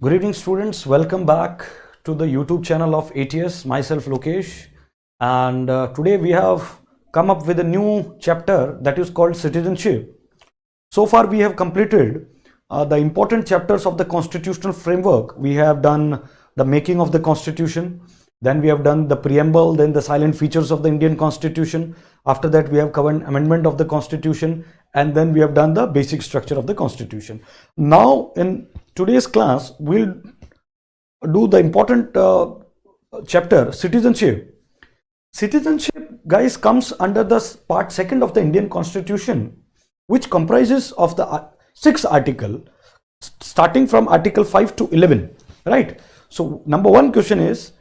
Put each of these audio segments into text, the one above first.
Good evening, students. Welcome back to the YouTube channel of ATS. Myself, Lokesh, and today we have come up with a new chapter that is called citizenship. So far, we have completed the important chapters of the constitutional framework. We have done the making of the constitution, then we have done the preamble, then the silent features of the Indian constitution. After that, we have covered amendment of the constitution, and then we have done the basic structure of the constitution. Now, in today's class, we'll do the important chapter, citizenship. Citizenship, guys, comes under the part second of the Indian constitution, which comprises of the six article, starting from article 5 to 11, right? So number one question is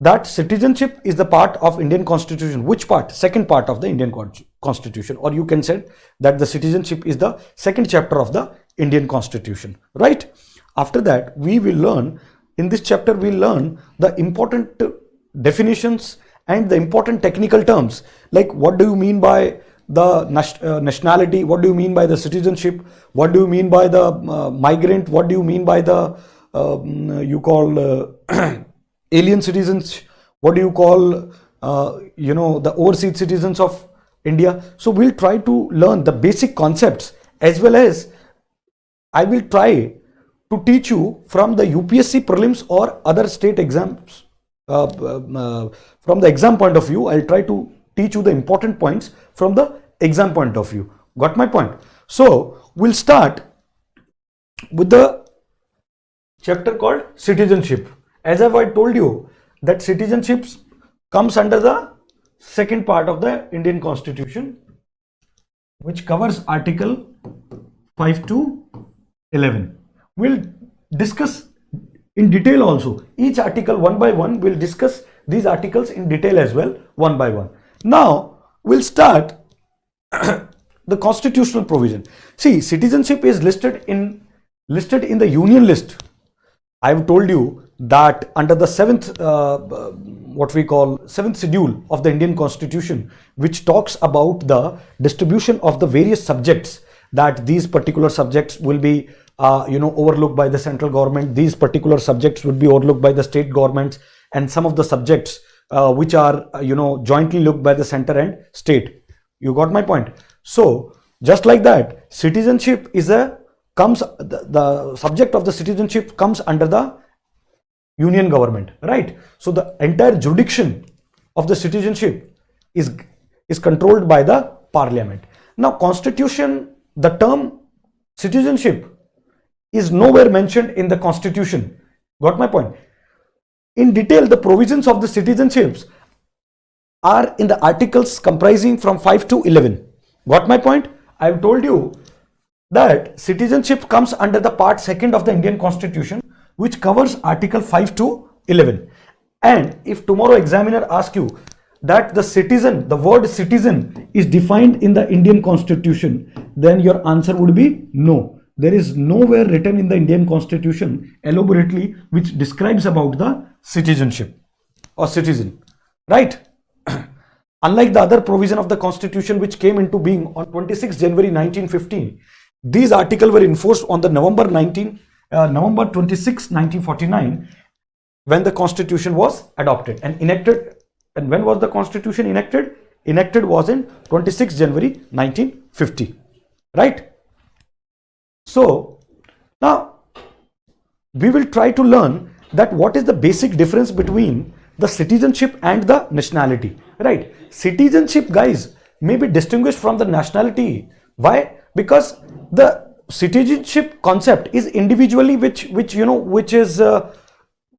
that citizenship is the part of Indian constitution. Which part? Second part of the Indian constitution, or you can say that the citizenship is the second chapter of the Indian constitution, right? After that, we will learn, in this chapter, we'll learn the important definitions and the important technical terms, like what do you mean by the nationality, what do you mean by the citizenship, what do you mean by the migrant, what do you mean by the you call alien citizens, what do you call the overseas citizens of India. So we'll try to learn the basic concepts, as well as I will try to teach you from the UPSC prelims or other state exams. From the exam point of view, I'll try to teach you the important points from the exam point of view. Got my point? So we'll start with the chapter called citizenship. As I've told you that citizenship comes under the second part of the Indian constitution, which covers article 5 to 11. We'll discuss in detail also. Each article one by one, we'll discuss these articles in detail as well, one by one. Now, we'll start the constitutional provision. See, citizenship is listed in the union list. I've told you that under the seventh schedule of the Indian constitution, which talks about the distribution of the various subjects, that these particular subjects will be overlooked by the central government, these particular subjects would be overlooked by the state governments, and some of the subjects which are jointly looked by the center and state. You got my point? So just like that, citizenship is the subject of the citizenship comes under the union government, right? So the entire jurisdiction of the citizenship is controlled by the parliament. Now, constitution, the term citizenship is nowhere mentioned in the constitution. Got my point? In detail, the provisions of the citizenships are in the articles comprising from 5 to 11. Got my point? I've told you that citizenship comes under the part second of the Indian constitution, which covers article 5 to 11. And if tomorrow examiner asks you that the word citizen is defined in the Indian constitution, then your answer would be no. There is nowhere written in the Indian constitution elaborately which describes about the citizenship or citizen, right? Unlike the other provision of the constitution which came into being on 26 January 1915, these articles were enforced on the November 26, 1949, when the constitution was adopted and enacted. And when was the constitution enacted? Enacted was in 26 January 1950, right? So now we will try to learn that what is the basic difference between the citizenship and the nationality, right? Citizenship, guys, may be distinguished from the nationality. Why? Because the citizenship concept is individually which is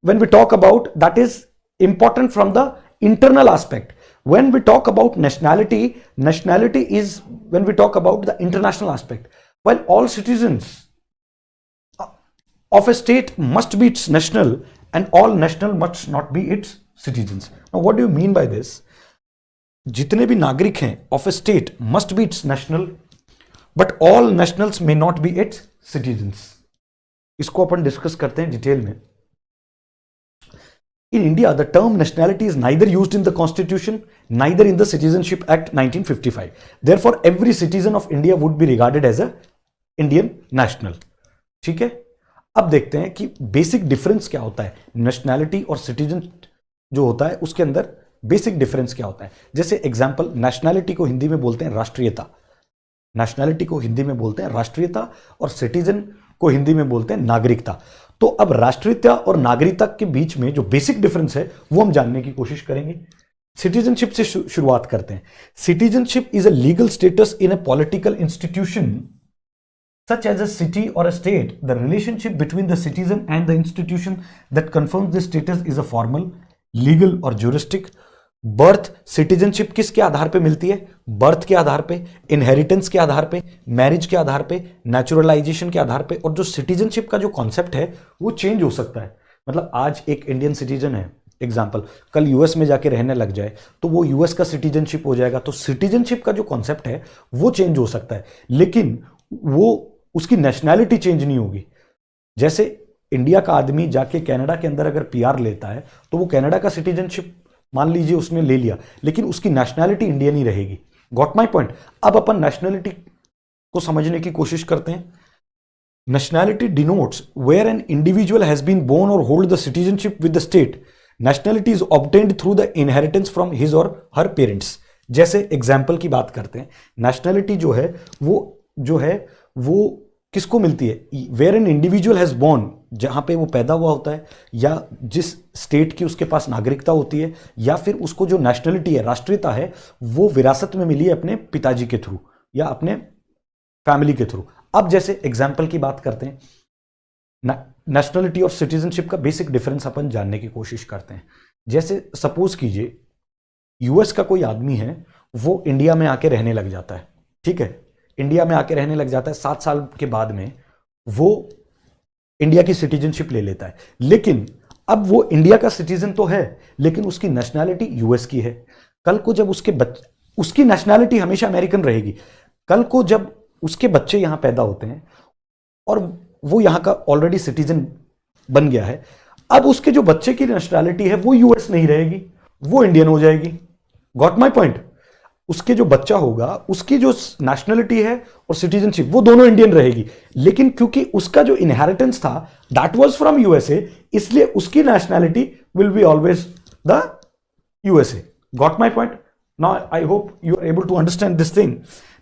when we talk about, that is important from the internal aspect. When we talk about nationality is when we talk about the international aspect. While all citizens of a state must be its national, and all national must not be its citizens. Now, what do you mean by this? जितने भी नागरिक हैं of a state must be its national, but all nationals may not be its citizens. इसको अपन discuss करते हैं detail में. In India, the term nationality is neither used in the Constitution, neither in the Citizenship Act 1955. Therefore, every citizen of India would be regarded as a Indian national. ठीक है? अब देखते हैं कि बेसिक डिफरेंस क्या होता है नेशनैलिटी और सिटीजन जो होता है उसके अंदर बेसिक डिफरेंस क्या होता है। जैसे एग्जांपल, नेशनैलिटी को हिंदी में बोलते हैं राष्ट्रीयता, नेशनैलिटी को हिंदी में बोलते हैं राष्ट्रीयता, और सिटीजन को हिंदी में बोलते हैं नागरिकता। तो अब राष्ट्रीयता और नागरिकता के बीच में जो बेसिक डिफरेंस है वो हम जानने की कोशिश करेंगे। सिटीजनशिप से शुरुआत करते हैं। Citizenship is a legal status in a political institution such as a city or a state. The relationship between the citizen and the institution that confirms this status is a formal, legal or juristic. Birth citizenship किसके आधार पे मिलती है? Birth के आधार पे, inheritance के आधार पे, marriage के आधार पे, नेचुरलाइजेशन के आधार पे। और जो सिटीजनशिप का जो कॉन्सेप्ट है वो चेंज हो सकता है। मतलब आज एक इंडियन सिटीजन है, एग्जाम्पल, कल यूएस में जाके रहने लग जाए तो वो यूएस का सिटीजनशिप हो जाएगा। तो सिटीजनशिप का जो कॉन्सेप्ट है वो चेंज हो सकता है, लेकिन वो उसकी नेशनैलिटी चेंज नहीं होगी। जैसे इंडिया का आदमी जाके कनाडा के अंदर अगर पीआर लेता है तो वो कनाडा का सिटीजनशिप मान लीजिए उसने ले लिया, लेकिन उसकी नेशनैलिटी इंडियन ही रहेगी। Got my point? अब अपन नेशनैलिटी को समझने की कोशिश करते हैं। Nationality denotes where an individual has been born और hold the citizenship with the state. Nationality is obtained through the inheritance from his और हर पेरेंट्स। जैसे एग्जाम्पल की बात करते हैं, नेशनैलिटी जो है वो किसको मिलती है? Where an individual has born, जहां पे वो पैदा हुआ होता है, या जिस स्टेट की उसके पास नागरिकता होती है, या फिर उसको जो नेशनलिटी है, राष्ट्रीयता है, वो विरासत में मिली है अपने पिताजी के थ्रू या अपने फैमिली के थ्रू। अब जैसे एग्जाम्पल की बात करते हैं, नेशनलिटी और सिटीजनशिप का बेसिक डिफरेंस अपन जानने की कोशिश करते हैं। जैसे सपोज कीजिए यूएस का कोई आदमी है, वो इंडिया में आके रहने लग जाता है, ठीक है, इंडिया में आके रहने लग जाता है, 7 साल के बाद में वो इंडिया की सिटीजनशिप ले लेता है। लेकिन अब वो इंडिया का सिटीजन तो है, लेकिन उसकी नेशनैलिटी यूएस की है। कल को जब उसकी नेशनैलिटी हमेशा अमेरिकन रहेगी। कल को जब उसके बच्चे यहां पैदा होते हैं और वो यहां का ऑलरेडी सिटीजन बन गया है, अब उसके जो बच्चे की नेशनैलिटी है वो यूएस नहीं रहेगी, वो इंडियन हो जाएगी। Got my point? उसके जो बच्चा होगा उसकी जो नेशनलिटी है और सिटीजनशिप वो दोनों इंडियन रहेगी, लेकिन क्योंकि उसका जो इनहेरिटेंस था दैट वाज फ्रॉम यूएसए, इसलिए उसकी nationality will be always the USA. Got my point? Now I hope you are able to understand this thing.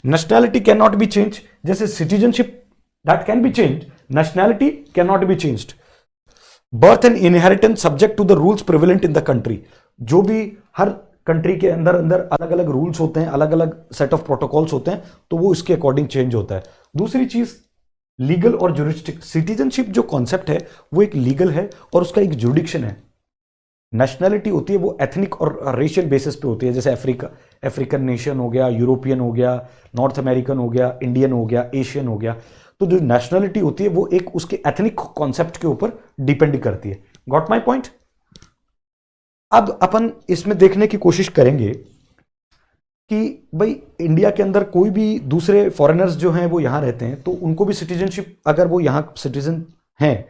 Nationality can not be change, जैसे citizenship that can be change, nationality can not be changed. Birth and inheritance subject to the rules prevalent in the country. जो भी हर country के अंदर अलग अलग rules होते हैं, अलग अलग सेट ऑफ प्रोटोकॉल्स होते हैं, तो वो इसके अकॉर्डिंग चेंज होता है। दूसरी चीज लीगल और जुरिस्डिक्शन। सिटीजनशिप जो कॉन्सेप्ट है वो एक लीगल है और उसका एक जुरिडिक्शन है। नेशनैलिटी होती है वो एथनिक और रेशियल बेसिस पे होती है, जैसे अफ्रीकन नेशन हो गया, यूरोपियन हो गया, नॉर्थ अमेरिकन हो गया, इंडियन हो गया, एशियन हो गया। तो जो नेशनैलिटी होती है वो एक उसके एथनिक कॉन्सेप्ट के ऊपर डिपेंड करती है। Got my point? अब अपन इसमें देखने की कोशिश करेंगे कि भाई इंडिया के अंदर कोई भी दूसरे फॉरेनर्स जो हैं वो यहाँ रहते हैं, तो उनको भी सिटीजनशिप, अगर वो यहाँ सिटीजन हैं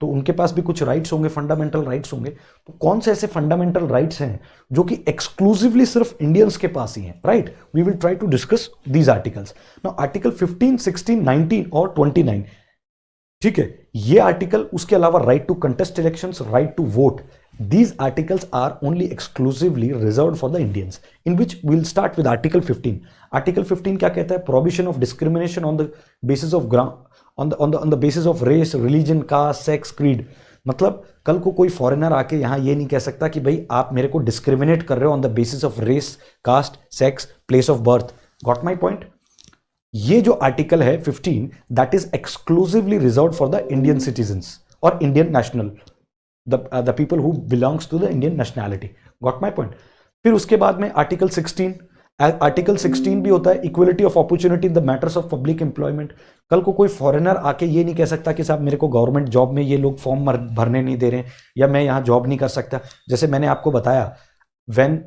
तो उनके पास भी कुछ राइट्स होंगे, फंडामेंटल राइट्स होंगे। तो कौन से ऐसे फंडामेंटल राइट्स हैं जो कि एक्सक्लूसिवली सिर्फ इंडियंस के पास ही हैं? Right, we will try to discuss these articles. Now article 15, 16, 19 और 29, ठीक है, ये आर्टिकल, उसके अलावा right to contest elections, right to vote, these articles are only exclusively reserved for the Indians, in which we'll start with article 15. article 15 क्या कहता है? prohibition of discrimination on the basis of on the basis of race, religion, caste, sex, creed। मतलब कल को कोई foreigner आके यहाँ ये नहीं कह सकता कि भाई आप मेरे को डिस्क्रिमिनेट कर रहे हो on the basis of race, caste, sex, place of birth. Got my point? ये जो आर्टिकल है 15, that is exclusively reserve for the Indian citizens और Indian national, the people who belongs to the Indian nationality। Got my point? फिर उसके बाद में article 16, article 16 भी होता है equality of opportunity in the matters of public employment. कल को कोई फॉरेनर आके ये नहीं कह सकता कि साहब मेरे को गवर्नमेंट जॉब में ये लोग फॉर्म भरने नहीं दे रहे हैं, या मैं यहाँ जॉब नहीं कर सकता। जैसे मैंने आपको बताया, व्हेन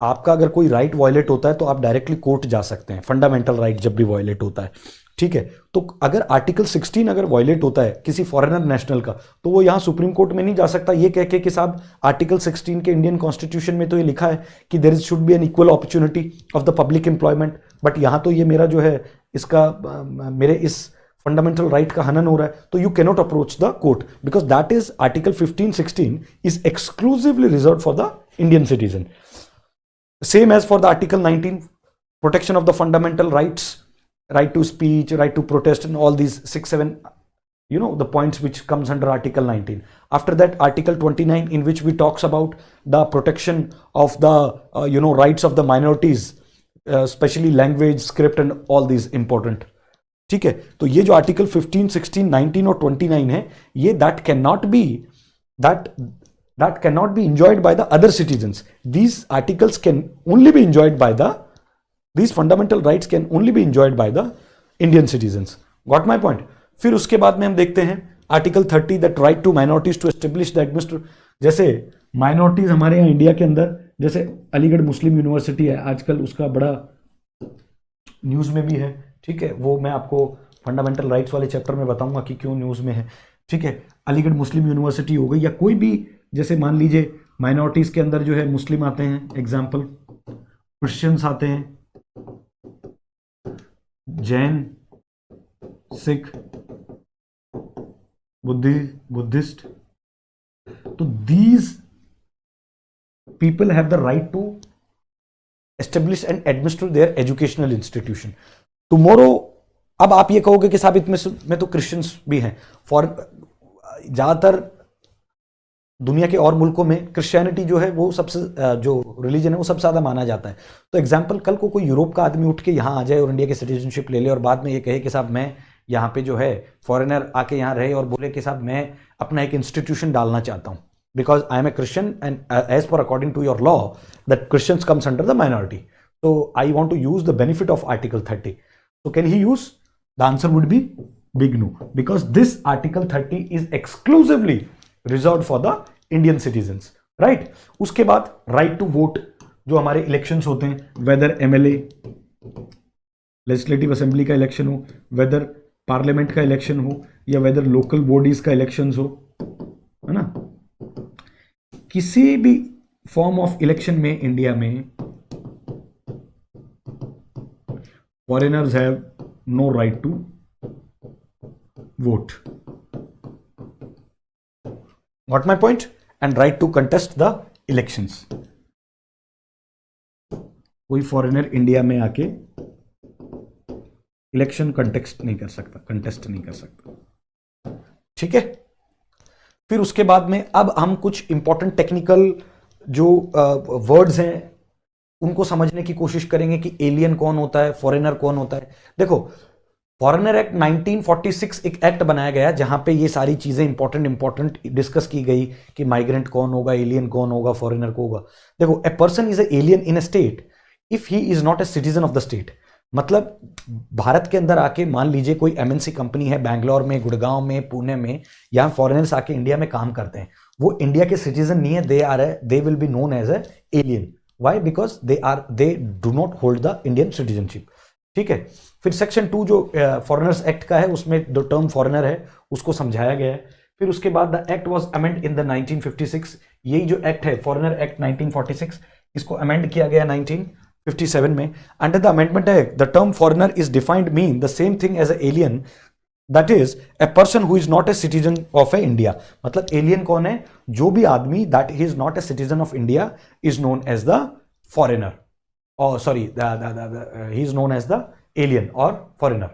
आपका अगर कोई राइट वायलेट होता है तो आप डायरेक्टली कोर्ट जा सकते हैं, फंडामेंटल राइट जब भी वायलेट होता है, ठीक है। तो अगर आर्टिकल 16 अगर वायलेट होता है किसी फॉरेनर नेशनल का, तो वो यहां सुप्रीम कोर्ट में नहीं जा सकता ये कह के कि साहब आर्टिकल 16 के इंडियन कॉन्स्टिट्यूशन में तो ये लिखा है कि there should be an equal opportunity of the public employment, but यहां तो ये मेरा जो है इसका मेरे इस फंडामेंटल राइट का हनन हो रहा है, तो you cannot approach the court because that is article 1516 is exclusively reserve for the Indian citizen. Same as for the Article 19, protection of the fundamental rights, right to speech, right to protest, and all these 6, 7, the points which comes under Article 19. After that, Article 29, in which we talks about the protection of the, rights of the minorities, especially language, script, and all these important. ठीक है, तो ये जो article 15, 16, 19 और 29 है, ये that cannot be enjoyed by the other citizens. These articles can only be enjoyed by these fundamental rights can only be enjoyed by the Indian citizens. Got my point? फिर उसके बाद में हम देखते हैं article 30 that right to minorities to establish the जैसे minorities हमारे यहाँ इंडिया के अंदर, जैसे अलीगढ़ मुस्लिम यूनिवर्सिटी है आजकल, उसका बड़ा न्यूज में भी है. ठीक है, वो मैं आपको फंडामेंटल राइट्स वाले चैप्टर में बताऊंगा कि क्यों न्यूज में है. ठीक है, अलीगढ़ मुस्लिम यूनिवर्सिटी हो गई, या कोई भी, जैसे मान लीजिए माइनॉरिटीज के अंदर जो है मुस्लिम आते हैं, एग्जाम्पल क्रिश्चियंस आते हैं, जैन, सिख, बुद्धिस्ट. तो these people have the right to establish and administer their educational institution. Tomorrow, अब आप ये कहोगे कि साबित में तो क्रिश्चियंस भी हैं. फॉर ज्यादातर दुनिया के और मुल्कों में क्रिश्चियनिटी जो है वो सबसे, जो रिलीजन है वो सबसे ज़्यादा माना जाता है. तो एग्जाम्पल, कल को कोई यूरोप का आदमी उठ के यहाँ आ जाए और इंडिया की सिटीजनशिप ले ले और बाद में ये कहे कि साहब मैं यहाँ पे जो है फॉरेनर आके यहाँ रहे और बोले कि साहब मैं अपना एक इंस्टीट्यूशन डालना चाहता हूँ because I am a Christian and as per according to your law that Christians comes under the minority, so I want to use the benefit of Article 30. So can he use? The answer would be big no, because this Article 30 is exclusively reserved for the Indian citizens, right? उसके बाद right to vote, जो हमारे elections होते हैं, whether MLA, legislative assembly का election हो, weather parliament का election हो, या वेदर लोकल बॉडीज का इलेक्शन हो, है ना, किसी भी फॉर्म ऑफ इलेक्शन में इंडिया में foreigners have no right to vote. Got my point? And right to contest the elections. कोई फॉरेनर इंडिया में आके इलेक्शन कंटेस्ट नहीं कर सकता. ठीक है, फिर उसके बाद में अब हम कुछ इंपॉर्टेंट टेक्निकल जो वर्ड्स हैं उनको समझने की कोशिश करेंगे कि एलियन कौन होता है, फॉरेनर कौन होता है. देखो, फॉरेनर एक्ट 1946 एक एक्ट बनाया गया जहां पे ये सारी चीजें इंपॉर्टेंट डिस्कस की गई कि माइग्रेंट कौन होगा, एलियन कौन होगा, फॉरेनर को होगा. देखो, ए person is A alien in a state if he is not a citizen of the state. मतलब भारत के अंदर आके मान लीजिए कोई एमएनसी कंपनी है बैंगलोर में, गुड़गांव में, पुणे में, यहाँ फॉरेनर्स आके इंडिया में काम करते हैं, वो इंडिया के सिटीजन नहीं है, they will be known as a alien. Why? Because they do not hold the Indian citizenship. ठीक है, फिर सेक्शन 2 जो फॉरेनर्स एक्ट का है उसमें जो टर्म फॉरेनर है उसको समझाया गया है. फिर उसके बाद the act was amend in the 1956. यही जो एक्ट है फॉरेनर एक्ट 1946, इसको अमेंड किया गया 1957 में. Under the amendment act the term foreigner is defined mean the same thing as a alien, that is a person who is not a citizen of a India. मतलब alien कौन है? जो भी आदमी that he is not a citizen of India is known as the foreigner, और sorry he is known as the alien और foreigner.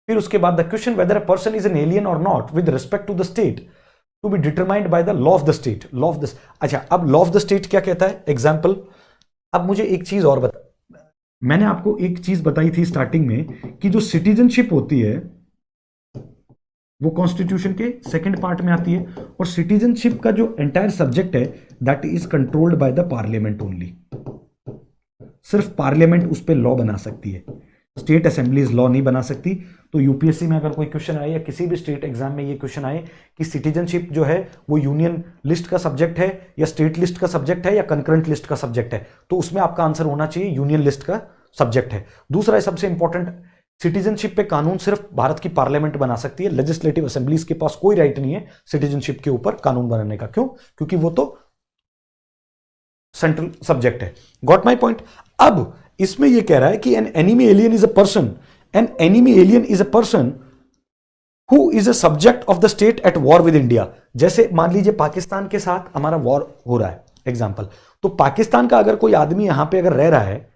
फिर उसके बाद the question whether a person is an alien or not with respect to the state to be determined by the law of the state. Law of the, अच्छा, अब law of the state क्या कहता है? Example, अब मुझे एक चीज और बता, मैंने आपको एक चीज बताई थी स्टार्टिंग में कि जो सिटीजनशिप होती है वो कॉन्स्टिट्यूशन के सेकंड पार्ट में आती है, और सिटीजनशिप का जो एंटायर सब्जेक्ट है that is controlled by the parliament only. सिर्फ पार्लियामेंट उस पर लॉ बना सकती है, स्टेट असेंबलीज लॉ नहीं बना सकती. तो यूपीएससी में अगर कोई क्वेश्चन आए या किसी भी स्टेट एग्जाम में ये क्वेश्चन आए कि सिटीजनशिप जो है वो यूनियन लिस्ट का सब्जेक्ट है या स्टेट लिस्ट का सब्जेक्ट है या कंकरेंट लिस्ट का सब्जेक्ट है, तो उसमें आपका आंसर होना चाहिए यूनियन लिस्ट का सब्जेक्ट है. दूसरा है सबसे इंपॉर्टेंट, सिटीजनशिप पे कानून सिर्फ भारत की पार्लियामेंट बना सकती है, लेजिस्लेटिव असेंबलीज के पास कोई राइट नहीं है सिटीजनशिप के ऊपर कानून बनाने का. क्यों? क्योंकि वो तो सेंट्रल सब्जेक्ट है. Got my point? अब इसमें यह कह रहा है कि an enemy alien is a person, an enemy alien is a person who is a subject of the state at war with India. जैसे मान लीजिए पाकिस्तान के साथ हमारा वॉर हो रहा है एग्जाम्पल, तो पाकिस्तान का अगर कोई आदमी यहां पे अगर रह रहा है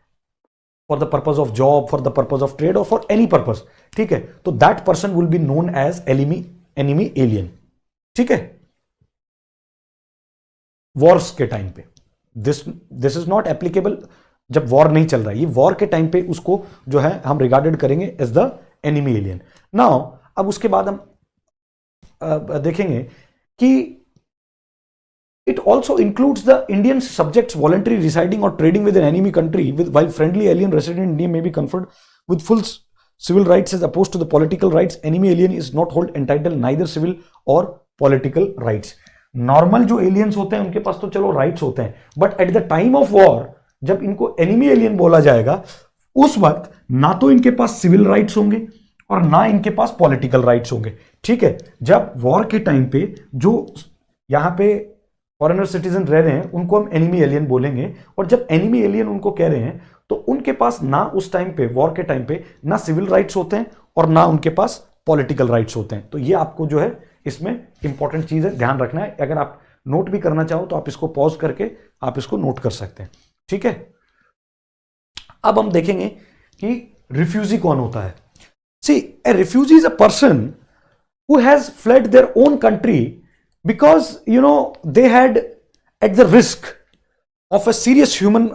for the purpose of job, for the purpose of trade और फॉर एनी पर्पज, ठीक है, तो that person will be known as enemy alien. ठीक है, वॉर्स के टाइम पे दिस इज नॉट एप्लीकेबल जब वॉर नहीं चल रहा है, ये वॉर के टाइम पे उसको जो है हम रिगार्डेड करेंगे as the enemy alien. Now अब उसके बाद हम देखेंगे कि it also includes the Indian subjects voluntarily residing or trading with an enemy country, while friendly alien resident in India may be conferred with full civil rights as opposed to the political rights. Enemy alien is not hold entitled neither civil or political rights. Normal जो aliens होते हैं उनके पास तो चलो rights होते हैं, but at the time of war जब इनको एनिमी एलियन बोला जाएगा उस वक्त ना तो इनके पास सिविल राइट्स होंगे और ना इनके पास पॉलिटिकल राइट्स होंगे। ठीक है, जब वॉर के टाइम पे जो यहां पे फॉरेनर सिटीजन रह रहे हैं उनको हम एनिमी एलियन बोलेंगे, और जब एनिमी एलियन उनको कह रहे हैं तो उनके पास ना उस टाइम पे वॉर के टाइम पे ना सिविल राइट्स होते हैं और ना उनके पास पॉलिटिकल राइट्स होते हैं। तो ये आपको जो है इसमें इंपॉर्टेंट चीज है, ध्यान रखना है। अगर आप नोट भी करना चाहो तो आप इसको पॉज करके आप इसको नोट कर सकते हैं। ठीक है, अब हम देखेंगे कि रिफ्यूजी कौन होता है। See, a refugee is a person who has fled their own country because they had at the risk of a serious human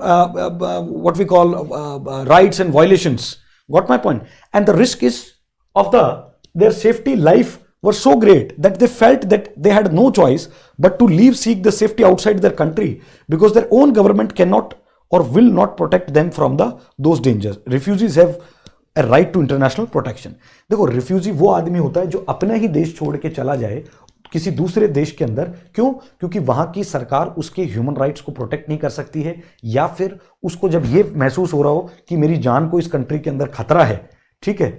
what we call rights and violations. Got my point? And the risk is of their safety life were so great that they felt that they had no choice but to seek the safety outside their country because their own government cannot or will not protect them from those dangers. Refugees have a right to international protection. देखो, refugee वो आदमी होता है जो अपने ही देश छोड़ के चला जाए किसी दूसरे देश के अंदर। क्यों? क्योंकि वहां की सरकार उसके ह्यूमन राइट्स को प्रोटेक्ट नहीं कर सकती है, या फिर उसको जब ये महसूस हो रहा हो कि मेरी जान को इस कंट्री के अंदर खतरा है, ठीक है,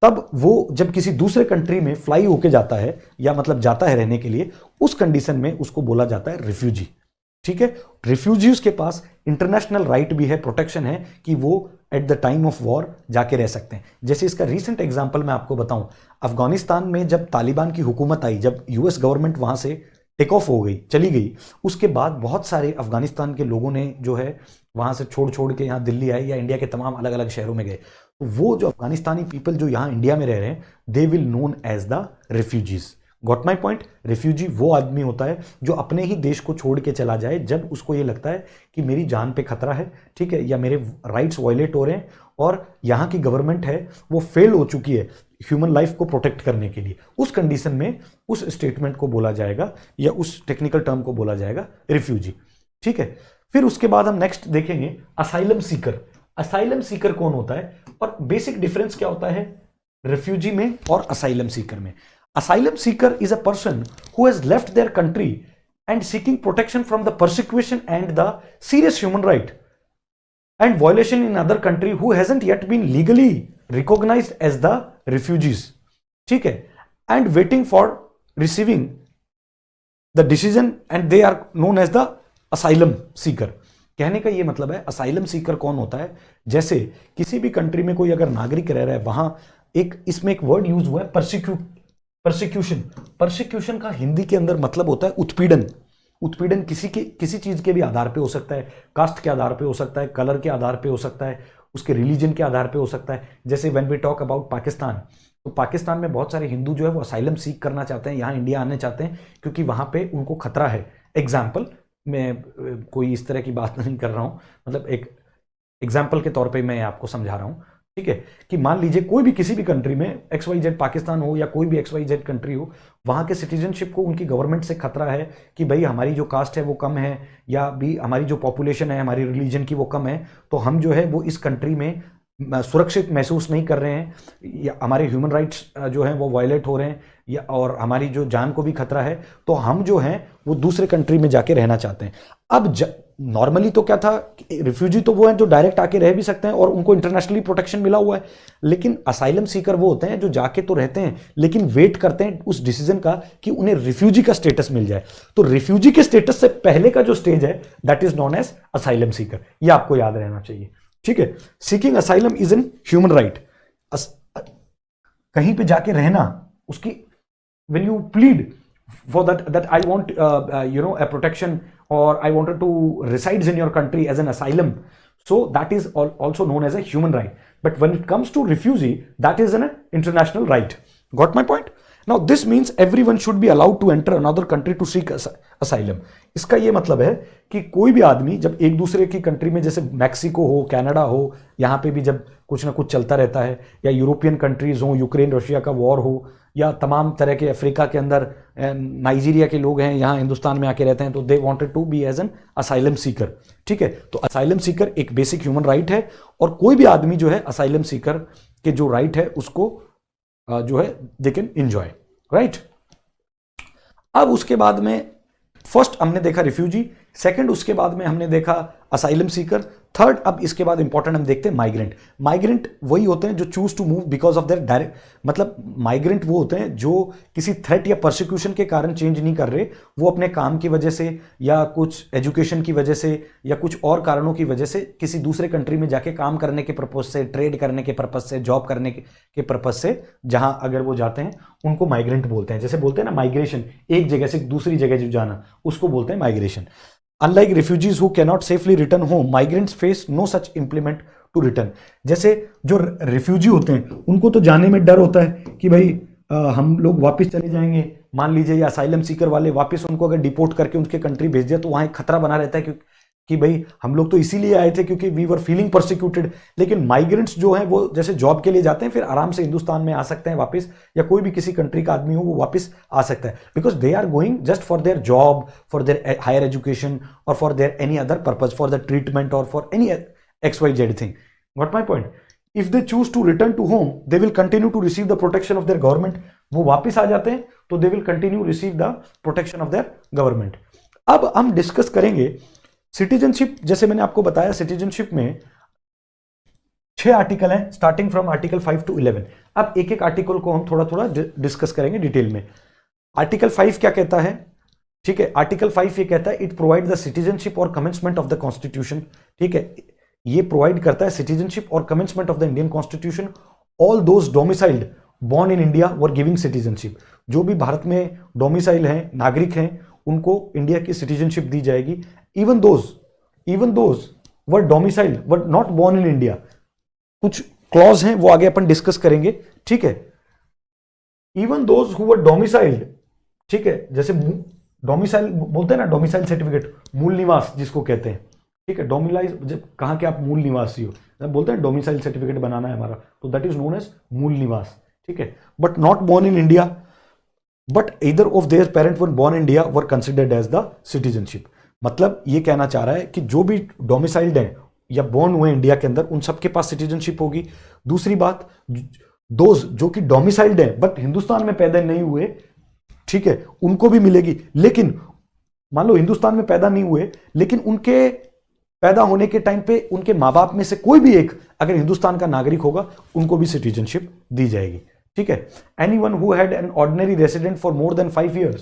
तब वो जब किसी दूसरे कंट्री में फ्लाई होके जाता है या मतलब जाता है रहने के लिए, उस कंडीशन में उसको बोला जाता है रिफ्यूजी। ठीक है, रिफ्यूजीज के पास इंटरनेशनल राइट भी है, प्रोटेक्शन है कि वो at the time of war जाके रह सकते हैं। जैसे इसका रीसेंट एग्जांपल मैं आपको बताऊं, अफगानिस्तान में जब तालिबान की हुकूमत आई, जब यूएस गवर्नमेंट वहां से टेक ऑफ हो गई, चली गई, उसके बाद बहुत सारे अफगानिस्तान के लोगों ने जो है वहां से छोड़ के यहाँ दिल्ली आए या इंडिया के तमाम अलग अलग शहरों में गए। तो वो जो अफगानिस्तानी पीपल जो यहाँ इंडिया में रह रहे हैं, they will known as the refugees. Got my point? Refugee वो आदमी होता है जो अपने ही देश को छोड़ के चला जाए जब उसको ये लगता है कि मेरी जान पे खतरा है, ठीक है, या मेरे राइट्स वायलेट हो रहे हैं और यहाँ की गवर्नमेंट है वो फेल हो चुकी है ह्यूमन लाइफ को प्रोटेक्ट करने के लिए। उस कंडीशन में उस स्टेटमेंट को बोला जाएगा या उस टेक्निकल टर्म को बोला जाएगा रिफ्यूजी। ठीक है, फिर उसके बाद हम नेक्स्ट देखेंगे असाइलम सीकर। असाइलम सीकर कौन होता है और बेसिक डिफरेंस क्या होता है रिफ्यूजी में और असाइलम सीकर में। Asylum seeker is a person who has left their country and seeking protection from the persecution and the serious human right and violation in other country who hasn't yet been legally recognized as the refugees. ठीक है, and waiting for receiving the decision and they are known as the asylum seeker. कहने का ये मतलब है asylum seeker कौन होता है, जैसे किसी भी कंट्री में कोई अगर नागरिक रह रहा है, वहां इसमें एक वर्ड यूज हुआ है परसिक्यूशन। परसिक्यूशन का हिंदी के अंदर मतलब होता है उत्पीड़न। उत्पीड़न किसी चीज के भी आधार पे हो सकता है, कास्ट के आधार पे हो सकता है, कलर के आधार पे हो सकता है, उसके रिलीजन के आधार पे हो सकता है। जैसे when we talk about Pakistan, तो पाकिस्तान में बहुत सारे हिंदू जो है वो असाइलम सीक करना चाहते हैं, यहाँ इंडिया आने चाहते हैं क्योंकि वहां पे उनको खतरा है। एग्जाम्पल, मैं कोई इस तरह की बात नहीं कर रहा हूँ, मतलब एक एग्जाम्पल के तौर पर मैं आपको समझा रहा हूँ। ठीक है, कि मान लीजिए कोई भी किसी भी कंट्री में XYZ पाकिस्तान हो या कोई भी XYZ कंट्री हो, वहां के सिटीजनशिप को उनकी गवर्नमेंट से खतरा है कि भाई हमारी जो कास्ट है वो कम है या भी हमारी जो पॉपुलेशन है हमारी रिलीजन की वो कम है, तो हम जो है वो इस कंट्री में सुरक्षित महसूस नहीं कर रहे हैं, या हमारे ह्यूमन राइट्स जो हैं वो वायलेट हो रहे हैं, या और हमारी जो जान को भी खतरा है, तो हम जो हैं वो दूसरे कंट्री में जाके रहना चाहते हैं। अब नॉर्मली तो क्या था, रिफ्यूजी तो वो हैं जो डायरेक्ट आके रह भी सकते हैं और उनको इंटरनेशनली प्रोटेक्शन मिला हुआ है, लेकिन असाइलम सीकर वो होते हैं जो जाके तो रहते हैं लेकिन वेट करते हैं उस डिसीजन का कि उन्हें रिफ्यूजी का स्टेटस मिल जाए। तो रिफ्यूजी के स्टेटस से पहले का जो स्टेज है that is known as asylum seeker, ये आपको याद रहना चाहिए। ठीक है, seeking asylum is an human right. कहीं पे जाके रहना उसकी when you plead for that I want a protection, or I wanted to resides in your country as an asylum, so that is also known as a human right. But when it comes to refugee, that is an international right. Got my point? Now this means everyone should be allowed to enter another country to seek asylum. इसका ये मतलब है कि कोई भी आदमी जब एक दूसरे की कंट्री में, जैसे मैक्सिको हो, कनाडा हो, यहाँ पे भी जब कुछ ना कुछ चलता रहता है, या यूरोपियन कंट्रीज हो, यूक्रेन रशिया का वॉर हो, या तमाम तरह के अफ्रीका के अंदर नाइजीरिया के लोग हैं यहाँ हिंदुस्तान में आके रहते हैं, तो they wanted to be as an asylum seeker. ठीक है, तो असाइलम सीकर एक बेसिक ह्यूमन राइट है, और कोई भी आदमी जो है असाइलम सीकर के जो राइट है उसको जो है दे कैन एंजॉय, राइट. अब उसके बाद में फर्स्ट हमने देखा रिफ्यूजी, सेकंड उसके बाद में हमने देखा असाइलम सीकर, थर्ड अब इसके बाद इंपॉर्टेंट हम देखते हैं माइग्रेंट. माइग्रेंट वही होते हैं जो choose to move because of their direct, मतलब माइग्रेंट वो होते हैं जो किसी थ्रेट या परसिक्यूशन के कारण चेंज नहीं कर रहे, वो अपने काम की वजह से या कुछ एजुकेशन की वजह से या कुछ और कारणों की वजह से किसी दूसरे कंट्री में जाके काम करने के पर्पज से, ट्रेड करने के पर्पज से, जॉब करने के पर्पज से जहां अगर वो जाते हैं उनको माइग्रेंट बोलते हैं. जैसे बोलते हैं ना माइग्रेशन, एक जगह से दूसरी जगह जो जाना, उसको बोलते हैं migration. Unlike refugees who cannot safely return home, migrants face no such impediment to return. जैसे जो रिफ्यूजी होते हैं उनको तो जाने में डर होता है कि भाई हम लोग वापस चले जाएंगे. मान लीजिए या असाइलम सीकर वाले वापस उनको अगर डिपोर्ट करके उनके कंट्री भेज दिया तो वहाँ एक खतरा बना रहता है कि भाई हम लोग तो इसीलिए आए थे क्योंकि वी वर फीलिंग परसिक्यूटेड. लेकिन माइग्रेंट्स जो हैं वो जैसे जॉब के लिए जाते हैं, फिर आराम से हिंदुस्तान में आ सकते हैं वापस, या कोई भी किसी कंट्री का आदमी हो वो वापस आ सकता है, because they are going just for their job, for their higher education, और for their any other purpose, for the treatment और for any XYZ thing. Got my point? If they choose to return to home they will continue to receive the protection of their government. वो वापस आ जाते हैं तो they will continue receive the protection of their government. अब हम discuss करेंगे citizenship. जैसे मैंने आपको बताया सिटीजनशिप में 6 आर्टिकल हैं, स्टार्टिंग फ्रॉम आर्टिकल 5 to 11. अब एक एक आर्टिकल को हम थोड़ा थोड़ा डिस्कस करेंगे डिटेल में. आर्टिकल 5 क्या कहता है? ठीक है, आर्टिकल 5 ये कहता है इट प्रोवाइड द सिटीजनशिप और कमेंसमेंट ऑफ द कॉन्स्टिट्यूशन. ठीक है, ये प्रोवाइड करता है सिटीजनशिप और commencement of the Indian constitution. All those domiciled born in India were giving citizenship. जो भी भारत में डोमिसाइल हैं, नागरिक हैं, उनको इंडिया की सिटीजनशिप दी जाएगी. Even those were domicile were not born in India. कुछ क्लॉज हैं वो आगे अपन डिस्कस करेंगे. ठीक है, even those who were domiciled, ठीक है, जैसे डोमिसाइल बोलते हैं ना, डोमिसाइल सर्टिफिकेट, मूल निवास जिसको कहते हैं. ठीक है, डोमिलाइज जब कहा कि आप मूल निवासी हो, जब बोलते हैं डोमिसाइल सर्टिफिकेट बनाना है हमारा, तो दैट इज नोन एज मूल निवास. ठीक है, but not born in India, but either of their parent were born in India were considered as the citizenship. मतलब ये कहना चाह रहा है कि जो भी डोमिसाइल्ड हैं या बॉर्न हुए इंडिया के अंदर, उन सबके पास सिटीजनशिप होगी. दूसरी बात, दोज जो कि डोमिसाइल्ड हैं बट हिंदुस्तान में पैदा नहीं हुए, ठीक है, उनको भी मिलेगी. लेकिन मान लो हिंदुस्तान में पैदा नहीं हुए, लेकिन उनके पैदा होने के टाइम पे उनके माँ बाप में से कोई भी एक अगर हिंदुस्तान का नागरिक होगा, उनको भी सिटीजनशिप दी जाएगी. ठीक है, anyone who had an ordinary resident for more than 5 years,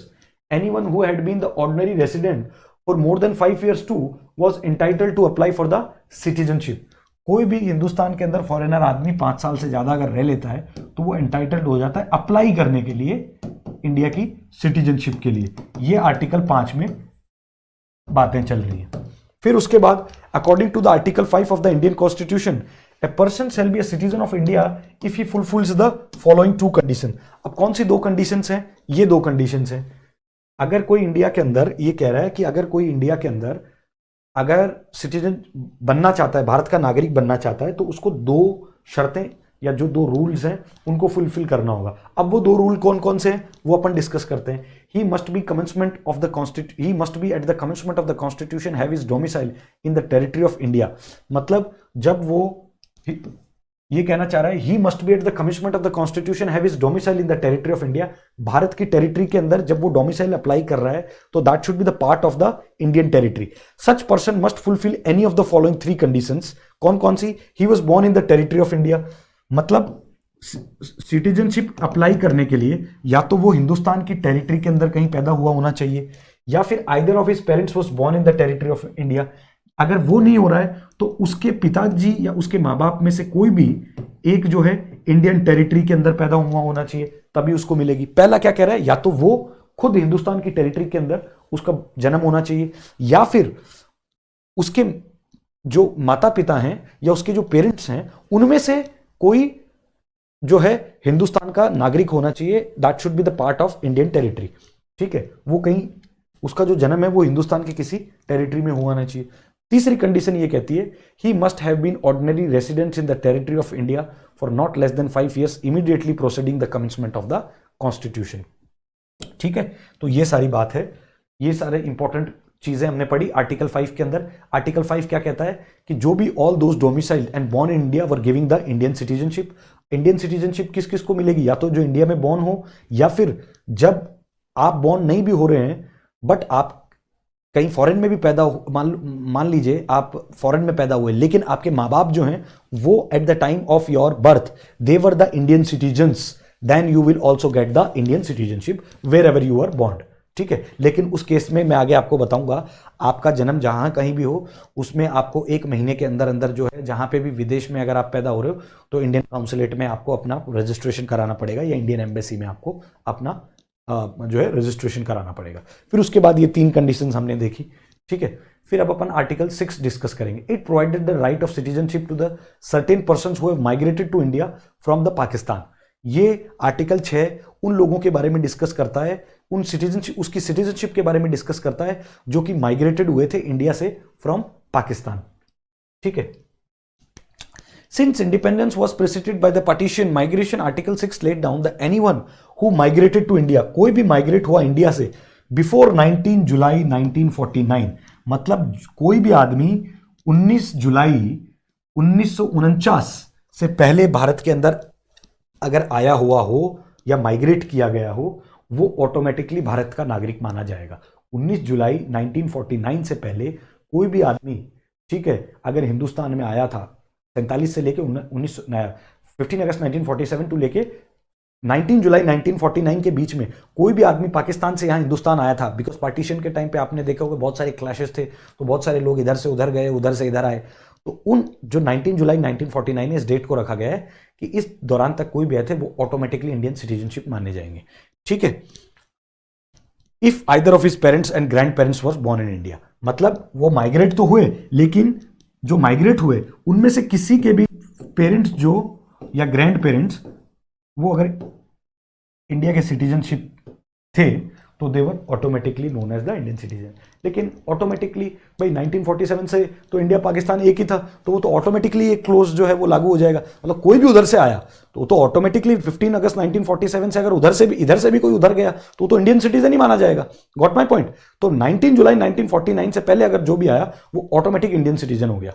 anyone who had been the ordinary resident for more than 5 years to was entitled to apply for the citizenship. कोई भी हिंदुस्तान के अंदर फॉरेनर आदमी 5 साल से ज्यादा अगर रह लेता है तो वो एंटाइटल्ड हो जाता है अप्लाई करने के लिए इंडिया की सिटीजनशिप के लिए. ये आर्टिकल 5 में बातें चल रही है. फिर उसके बाद according to the article 5 of the Indian constitution, A person shall be a citizen of India if he fulfills the following 2 conditions. अब कौन सी 2 कंडीशंस हैं? ये 2 कंडीशंस हैं. अगर कोई इंडिया के अंदर, ये कह रहा है कि अगर कोई इंडिया के अंदर अगर सिटीजन बनना चाहता है, भारत का नागरिक बनना चाहता है, तो उसको 2 शर्तें या जो 2 रूल्स हैं उनको फुलफिल करना होगा. अब वो 2 रूल कौन कौन से हैं वो अपन डिस्कस करते हैं. He must be at the commencement of the constitution have his domicile in the territory of India. मतलब जब वो ये कहना चाह रहा है he must be at the commitment of the constitution have his domicile in the territory of India. Bharat की territory के अंदर जब वो डोमिसाइल अप्लाई कर रहा है तो that should be the part of the Indian territory. Such person must fulfil any of the following 3 conditions. कौन कौन सी? He was born in the territory of India, मतलब सिटीजनशिप अप्लाई करने के लिए या तो वो हिंदुस्तान की टेरिटरी के अंदर कहीं पैदा हुआ होना चाहिए, या फिर either of his parents was born in the territory of India. अगर वो नहीं हो रहा है तो उसके पिताजी या उसके माँ बाप में से कोई भी एक जो है इंडियन टेरिटरी के अंदर पैदा हुआ होना चाहिए. तभी उसको मिलेगी। पहला क्या कह रहा है, या तो वो खुद हिंदुस्तान की टेरिटरी के अंदर उसका जन्म होना चाहिए, या फिर उसके जो माता पिता हैं या उसके जो पेरेंट्स हैं उनमें से कोई जो है हिंदुस्तान का नागरिक होना चाहिए, that should be the part of Indian territory. ठीक है, वो कहीं उसका जो जन्म है वो हिंदुस्तान की किसी टेरिटरी में होना चाहिए। तीसरी कंडीशन ये कहती है, he must have been ordinary residents in the territory of India for not less than 5 years immediately proceeding the commencement of the constitution. ठीक है, तो ये सारी बात है, ये सारे इंपॉर्टेंट चीजें हमने पढ़ी आर्टिकल 5 के अंदर। आर्टिकल 5 क्या कहता है कि जो भी all those domiciled and born in India were giving the Indian citizenship. Indian citizenship किस किस को मिलेगी, या तो जो इंडिया में बॉर्न हो, या फिर जब आप बॉर्न नहीं भी हो रहे हैं बट आप कहीं फॉरेन में भी पैदा हो, मान लीजिए आप फॉरेन में पैदा हुए लेकिन आपके माँ बाप जो हैं वो at the time of your birth they were the Indian citizens, then you will also get the Indian citizenship wherever you are born. ठीक है, लेकिन उस केस में मैं आगे आपको बताऊंगा, आपका जन्म जहां कहीं भी हो उसमें आपको 1 महीने के अंदर अंदर जो है, जहां पे भी विदेश में अगर आप पैदा हो रहे हो तो इंडियन काउंसुलेट में आपको अपना रजिस्ट्रेशन कराना पड़ेगा, या इंडियन एम्बेसी में आपको अपना जो है रजिस्ट्रेशन कराना पड़ेगा। फिर उसके बाद ये 3 कंडीशंस हमने देखी। ठीक है, फिर अब अपन आर्टिकल 6 डिस्कस करेंगे। It provided the right of citizenship to the certain persons who have migrated to India from the Pakistan. ये आर्टिकल 6 उन लोगों के बारे में डिस्कस करता है, उन सिटीजनशिप, उसकी सिटीजनशिप के बारे में डिस्कस करता है जो कि माइग्रेटेड हुए थे इंडिया से फ्रॉम पाकिस्तान। ठीक है, Since independence was preceded by the partition, migration Article 6 laid down that anyone who migrated to India, कोई भी माइग्रेट हुआ इंडिया से before 19 जुलाई 1949, मतलब कोई भी आदमी 19 जुलाई 1949 से पहले भारत के अंदर अगर आया हुआ हो या माइग्रेट किया गया हो, वो ऑटोमेटिकली भारत का नागरिक माना जाएगा। 19 जुलाई 1949 से पहले कोई भी आदमी, ठीक है, अगर हिंदुस्तान में आया था 47 से लेके 15 अगस्त 1947 टू लेके 19 जुलाई 1949 के बीच में कोई भी आदमी पाकिस्तान से यहाँ हिंदुस्तान आया था, बिकॉज पार्टीशन के टाइम पे आपने देखा होगा बहुत सारे क्लैशेस थे, तो बहुत सारे लोग इधर से उधर गए, उधर से इधर आए, तो उन जो 19 जुलाई 1949 इस डेट को रखा गया है कि इस दौरान तक कोई भी आए थे वो ऑटोमेटिकली इंडियन सिटीजनशिप माने जाएंगे। ठीक है, if either of his parents and grand parents was born in India, मतलब वो माइग्रेट तो हुए लेकिन जो माइग्रेट हुए उनमें से किसी के भी पेरेंट्स जो या ग्रैंड पेरेंट्स वो अगर इंडिया के सिटीजनशिप थे तो they were automatically known as the Indian citizen. लेकिन ऑटोमेटिकली भाई 1947 से तो इंडिया पाकिस्तान एक ही था, तो वो तो ऑटोमेटिकली एक क्लोज जो है वो लागू हो जाएगा, मतलब कोई भी उधर से आया तो ऑटोमेटिकली 15 अगस्त 1947 से अगर उधर से भी इधर से भी कोई उधर गया तो इंडियन सिटीजन ही माना जाएगा। Got my point? तो 19 जुलाई 1949 से पहले अगर जो भी आया वो ऑटोमेटिक इंडियन सिटीजन हो गया।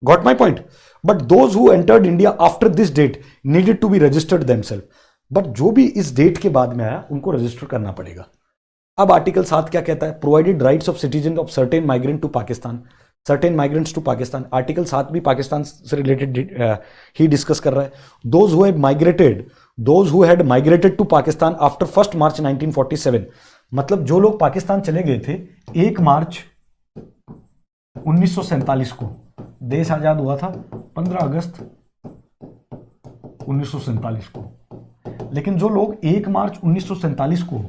Got my point? But those who entered India after this date needed to be registered themselves, but जो भी इस डेट के बाद में आया उनको रजिस्टर करना पड़ेगा। अब आर्टिकल 7 क्या कहता है? Provided rights of citizen of certain migrant to Pakistan, certain migrants to Pakistan. Article 7 भी पाकिस्तान से रिलेटेड ही डिस्कस कर रहा है। Those who had migrated to Pakistan after 1 March 1947, मतलब जो लोग पाकिस्तान चले गए थे 1 मार्च 1947 को, देश आजाद हुआ था 15 अगस्त 1947 को, लेकिन जो लोग 1 मार्च 1947 को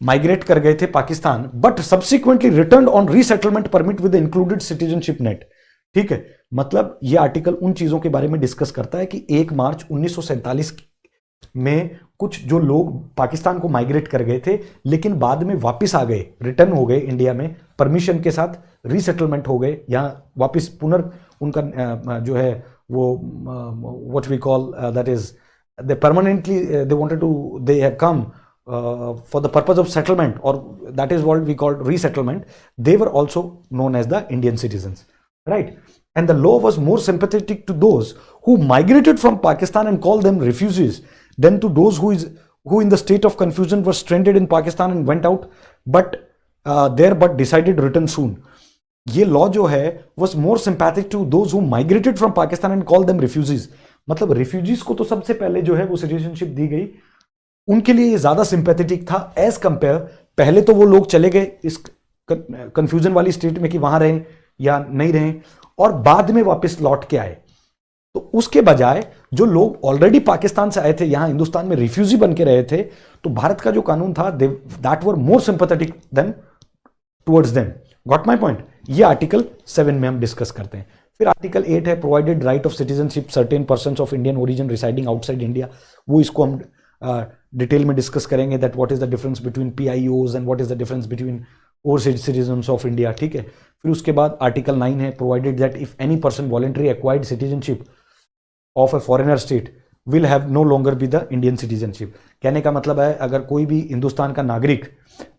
माइग्रेट कर गए थे Pakistan but subsequently return on resettlement permit with included citizenship net. ठीक है, मतलब यह आर्टिकल उन चीजों के बारे में डिस्कस करता है कि 1 मार्च 1947 में कुछ जो लोग पाकिस्तान को माइग्रेट कर गए थे लेकिन बाद में वापस आ गए, रिटर्न हो गए इंडिया में परमिशन के साथ, रीसेटलमेंट हो गए, यहाँ वापस उनका जो है वो what we call that is they permanently they wanted to they have come for the purpose of settlement, or that is what we call resettlement. They were also known as the Indian citizens, right? And the law was more sympathetic to those who migrated from Pakistan and called them refugees than to those who in the state of confusion were stranded in Pakistan and went out but decided return soon. ये law जो है was more sympathetic to those who migrated from Pakistan and called them refugees. मतलब refugees को तो सबसे पहले जो है वो सिटीजनशिप दी गई, उनके लिए ये ज्यादा सिंपैथेटिक था एज कंपेयर, पहले तो वो लोग चले गए इस कंफ्यूजन वाली स्टेट में कि वहां रहें या नहीं रहें और बाद में वापस लौट के आए। तो उसके बजाय जो लोग ऑलरेडी पाकिस्तान से आए थे, यहां हिंदुस्तान में रिफ्यूजी बन के रहे थे, तो भारत का जो कानून था that were more sympathetic then towards them. Got my point? ये आर्टिकल 7 में हम डिस्कस करते हैं। फिर आर्टिकल 8 है provided right of citizenship certain persons of Indian origin residing outside India. वो इसको हम डिटेल में डिस्कस करेंगे, that what is the difference between PIOs and what is the difference between overseas citizens of India. ठीक है। फिर उसके बाद आर्टिकल 9 है provided that if any person voluntary acquired citizenship of a foreigner state will have no longer be the Indian citizenship. कहने का मतलब है अगर कोई भी हिंदुस्तान का नागरिक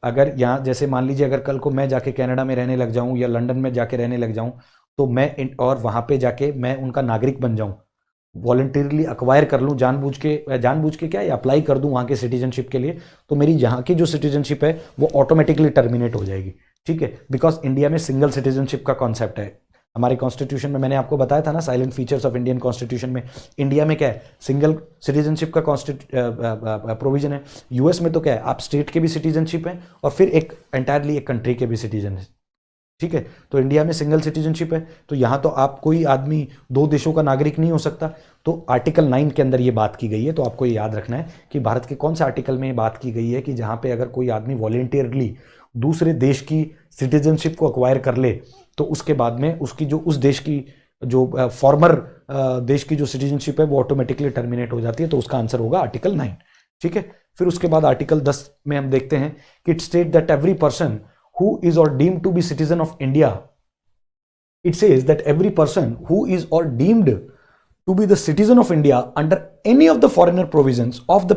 अगर यहाँ, जैसे मान लीजिए अगर कल को मैं जाके कनाडा में रहने लग जाऊं या लंदन में जाके रहने लग जाऊं, तो मैं और वहां पे जाके मैं उनका नागरिक बन जाऊं, वॉलंटियरली अक्वायर कर लूं, जानबूझ के क्या, या अप्लाई कर दूं वहां के सिटीजनशिप के लिए, तो मेरी यहाँ की जो सिटीजनशिप है वो ऑटोमेटिकली टर्मिनेट हो जाएगी। ठीक है। बिकॉज इंडिया में सिंगल सिटीजनशिप का कॉन्सेप्ट है। हमारे कॉन्स्टिट्यूशन में मैंने आपको बताया था ना, salient features of Indian constitution में इंडिया में क्या है, सिंगल सिटीजनशिप का प्रोविजन है। यूएस में तो क्या है, आप स्टेट के भी सिटीजनशिप हैं और फिर एक एंटायरली एक कंट्री के भी सिटीजन है। ठीक है। तो इंडिया में सिंगल सिटीजनशिप है, तो यहाँ तो आप कोई आदमी 2 देशों का नागरिक नहीं हो सकता। तो आर्टिकल 9 के अंदर ये बात की गई है। तो आपको ये याद रखना है कि भारत के कौन से आर्टिकल में ये बात की गई है कि जहाँ पे अगर कोई आदमी वॉलेंटियरली दूसरे देश की सिटीजनशिप को अक्वायर कर ले, तो उसके बाद में उसकी जो उस देश की जो फॉर्मर देश की जो सिटीजनशिप है वो ऑटोमेटिकली टर्मिनेट हो जाती है। तो उसका आंसर होगा आर्टिकल 9। ठीक है। फिर उसके बाद आर्टिकल 10 में हम देखते हैं कि it state that every person who is or deemed to be citizen of India, it says that every person who is or deemed to be the citizen of India under any of the foreigner provisions of the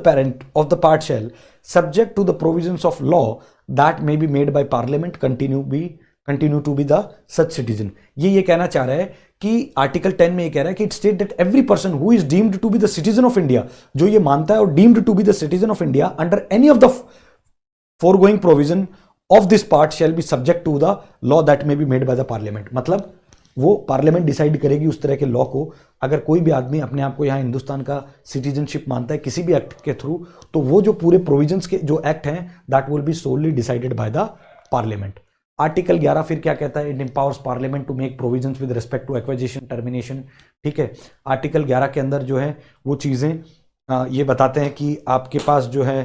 part shall, subject to the provisions of law that may be made by parliament, continue to be the such citizen। ये कहना चाह रहा है कि article 10 में ये कह रहा है कि it state that every person who is deemed to be the citizen of India, जो ये मानता है और deemed to be the citizen of India under any of the foregoing provision of this part shall be subject to the law that may be made by the parliament. मतलब वो parliament decide करेगी उस तरह के law को। अगर कोई भी आदमी अपने आप को यहाँ हिंदुस्तान का सिटीजनशिप मानता है किसी भी एक्ट के थ्रू, तो वो जो पूरे प्रोविजंस के जो एक्ट हैं that will be solely decided by the parliament. Article 11 फिर क्या कहता है, it empowers parliament to make provisions with respect to acquisition termination. ठीक है। आर्टिकल 11 के अंदर जो है वो चीज़ें ये बताते हैं कि आपके पास जो है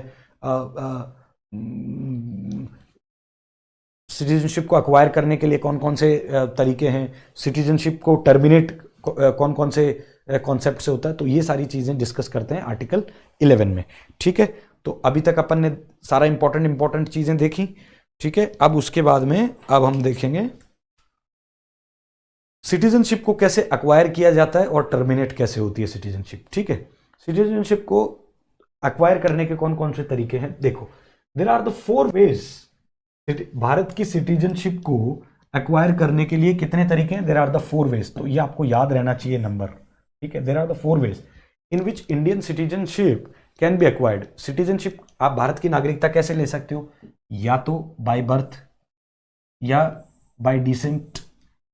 सिटीजनशिप को अक्वायर करने के लिए कौन कौन से तरीके हैं, सिटीजनशिप को टर्मिनेट कौन कौन से कॉन्सेप्ट से होता है। तो ये सारी चीज़ें डिस्कस करते हैं आर्टिकल 11 में। ठीक है। तो अभी तक अपन ने सारा इंपॉर्टेंट चीज़ें देखी। ठीक है। अब उसके बाद में अब हम देखेंगे सिटीजनशिप को कैसे अक्वायर किया जाता है और टर्मिनेट कैसे होती है सिटीजनशिप। ठीक है। सिटीजनशिप को अक्वायर करने के कौन कौन से तरीके हैं, देखो there are the 4 ways. Bharat की सिटीजनशिप को एक्वायर करने के लिए कितने तरीके हैं, देयर आर द 4 वेज। तो ये आपको याद रहना चाहिए नंबर। ठीक है। There are the 4 ways in which Indian citizenship can be acquired. Citizenship आप भारत की नागरिकता कैसे ले सकते हो, या तो बाय बर्थ, या बाय डिसेंट,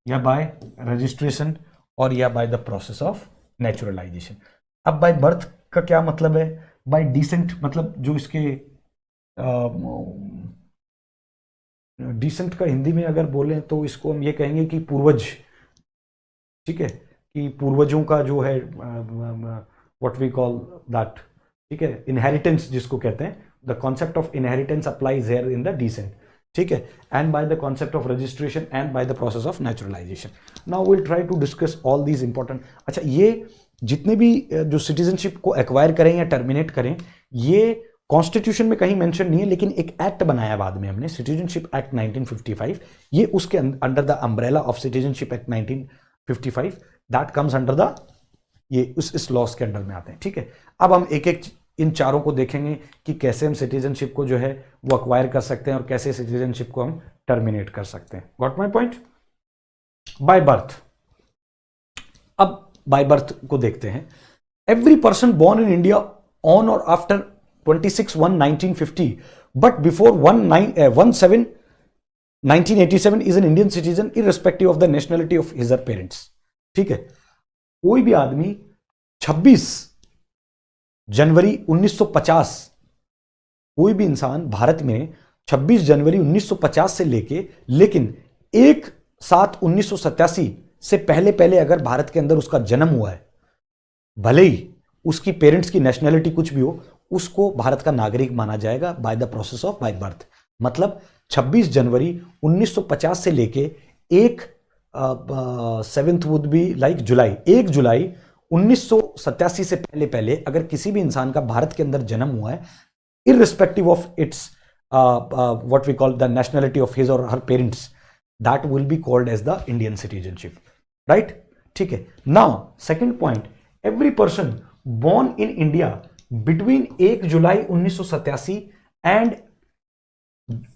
या बाय रजिस्ट्रेशन, और या bye the process of naturalisation. अब बाय बर्थ का क्या मतलब है, बाय डिसेंट मतलब जो इसके डिसेंट का हिंदी में अगर बोलें तो इसको हम ये कहेंगे कि पूर्वज। ठीक है। कि पूर्वजों का जो है व्हाट वी कॉल दैट। ठीक है। इनहेरिटेंस जिसको कहते हैं, the concept of inheritance applies here in the descent. ठीक है। And by the concept of registration and by the process of naturalisation. Now will try to discuss all these important. अच्छा, ये जितने भी जो सिटीजनशिप को एक्वायर करें या टर्मिनेट करें, ये कॉन्स्टिट्यूशन में कहीं मेंशन नहीं है, लेकिन एक एक्ट बनाया बाद में हमने, सिटीजनशिप एक्ट 1955। ये उसके under the umbrella of citizenship act 1955 that comes under the, ये इस लॉस के अंडर में आते हैं। ठीक है। अब हम एक एक इन चारों को देखेंगे कि कैसे हम सिटीजनशिप को जो है वो अक्वायर कर सकते हैं और कैसे सिटीजनशिप को हम टर्मिनेट कर सकते हैं। Got my point. By birth. अब बाय बर्थ को देखते हैं। Every person born in India on और after 26/1/1950 but before 1/7/1987 is an Indian citizen irrespective of the nationality of his or parents। ठीक है। कोई भी आदमी 26 जनवरी 1950, कोई भी इंसान भारत में 26 जनवरी 1950 से लेकिन 1/7/1987 से पहले अगर भारत के अंदर उसका जन्म हुआ है, भले ही उसकी पेरेंट्स की नेशनैलिटी कुछ भी हो, उसको भारत का नागरिक माना जाएगा bye the process of by birth. मतलब 26 जनवरी 1950 से लेके एक 7th would be like July, 1 July 1987 से पहले पहले अगर किसी भी इंसान का भारत के अंदर जन्म हुआ है, irrespective of its what we call the nationality of his और her parents, that will be called as the Indian citizenship, right? ठीक है। Now second point, every person born in India between 1 July 1987 and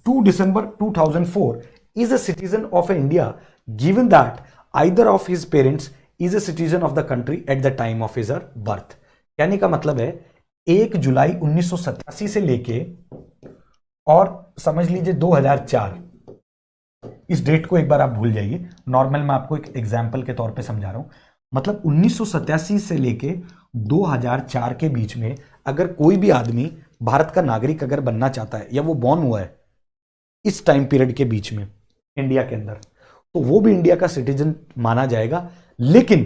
2 December 2004 is a citizen of India, given that either of his parents is a citizen of the country at the time of his birth। कहने का मतलब है 1 July 1987 से लेके और समझ लीजिए 2004, इस डेट को एक बार आप भूल जाइए, नॉर्मल मैं आपको एक एग्जाम्पल के तौर पे समझा रहा हूं। मतलब 1987 से लेके 2004 के बीच में अगर कोई भी आदमी भारत का नागरिक अगर बनना चाहता है या वो बॉर्न हुआ है इस टाइम पीरियड के बीच में इंडिया के अंदर, तो वो भी इंडिया का सिटीजन माना जाएगा। लेकिन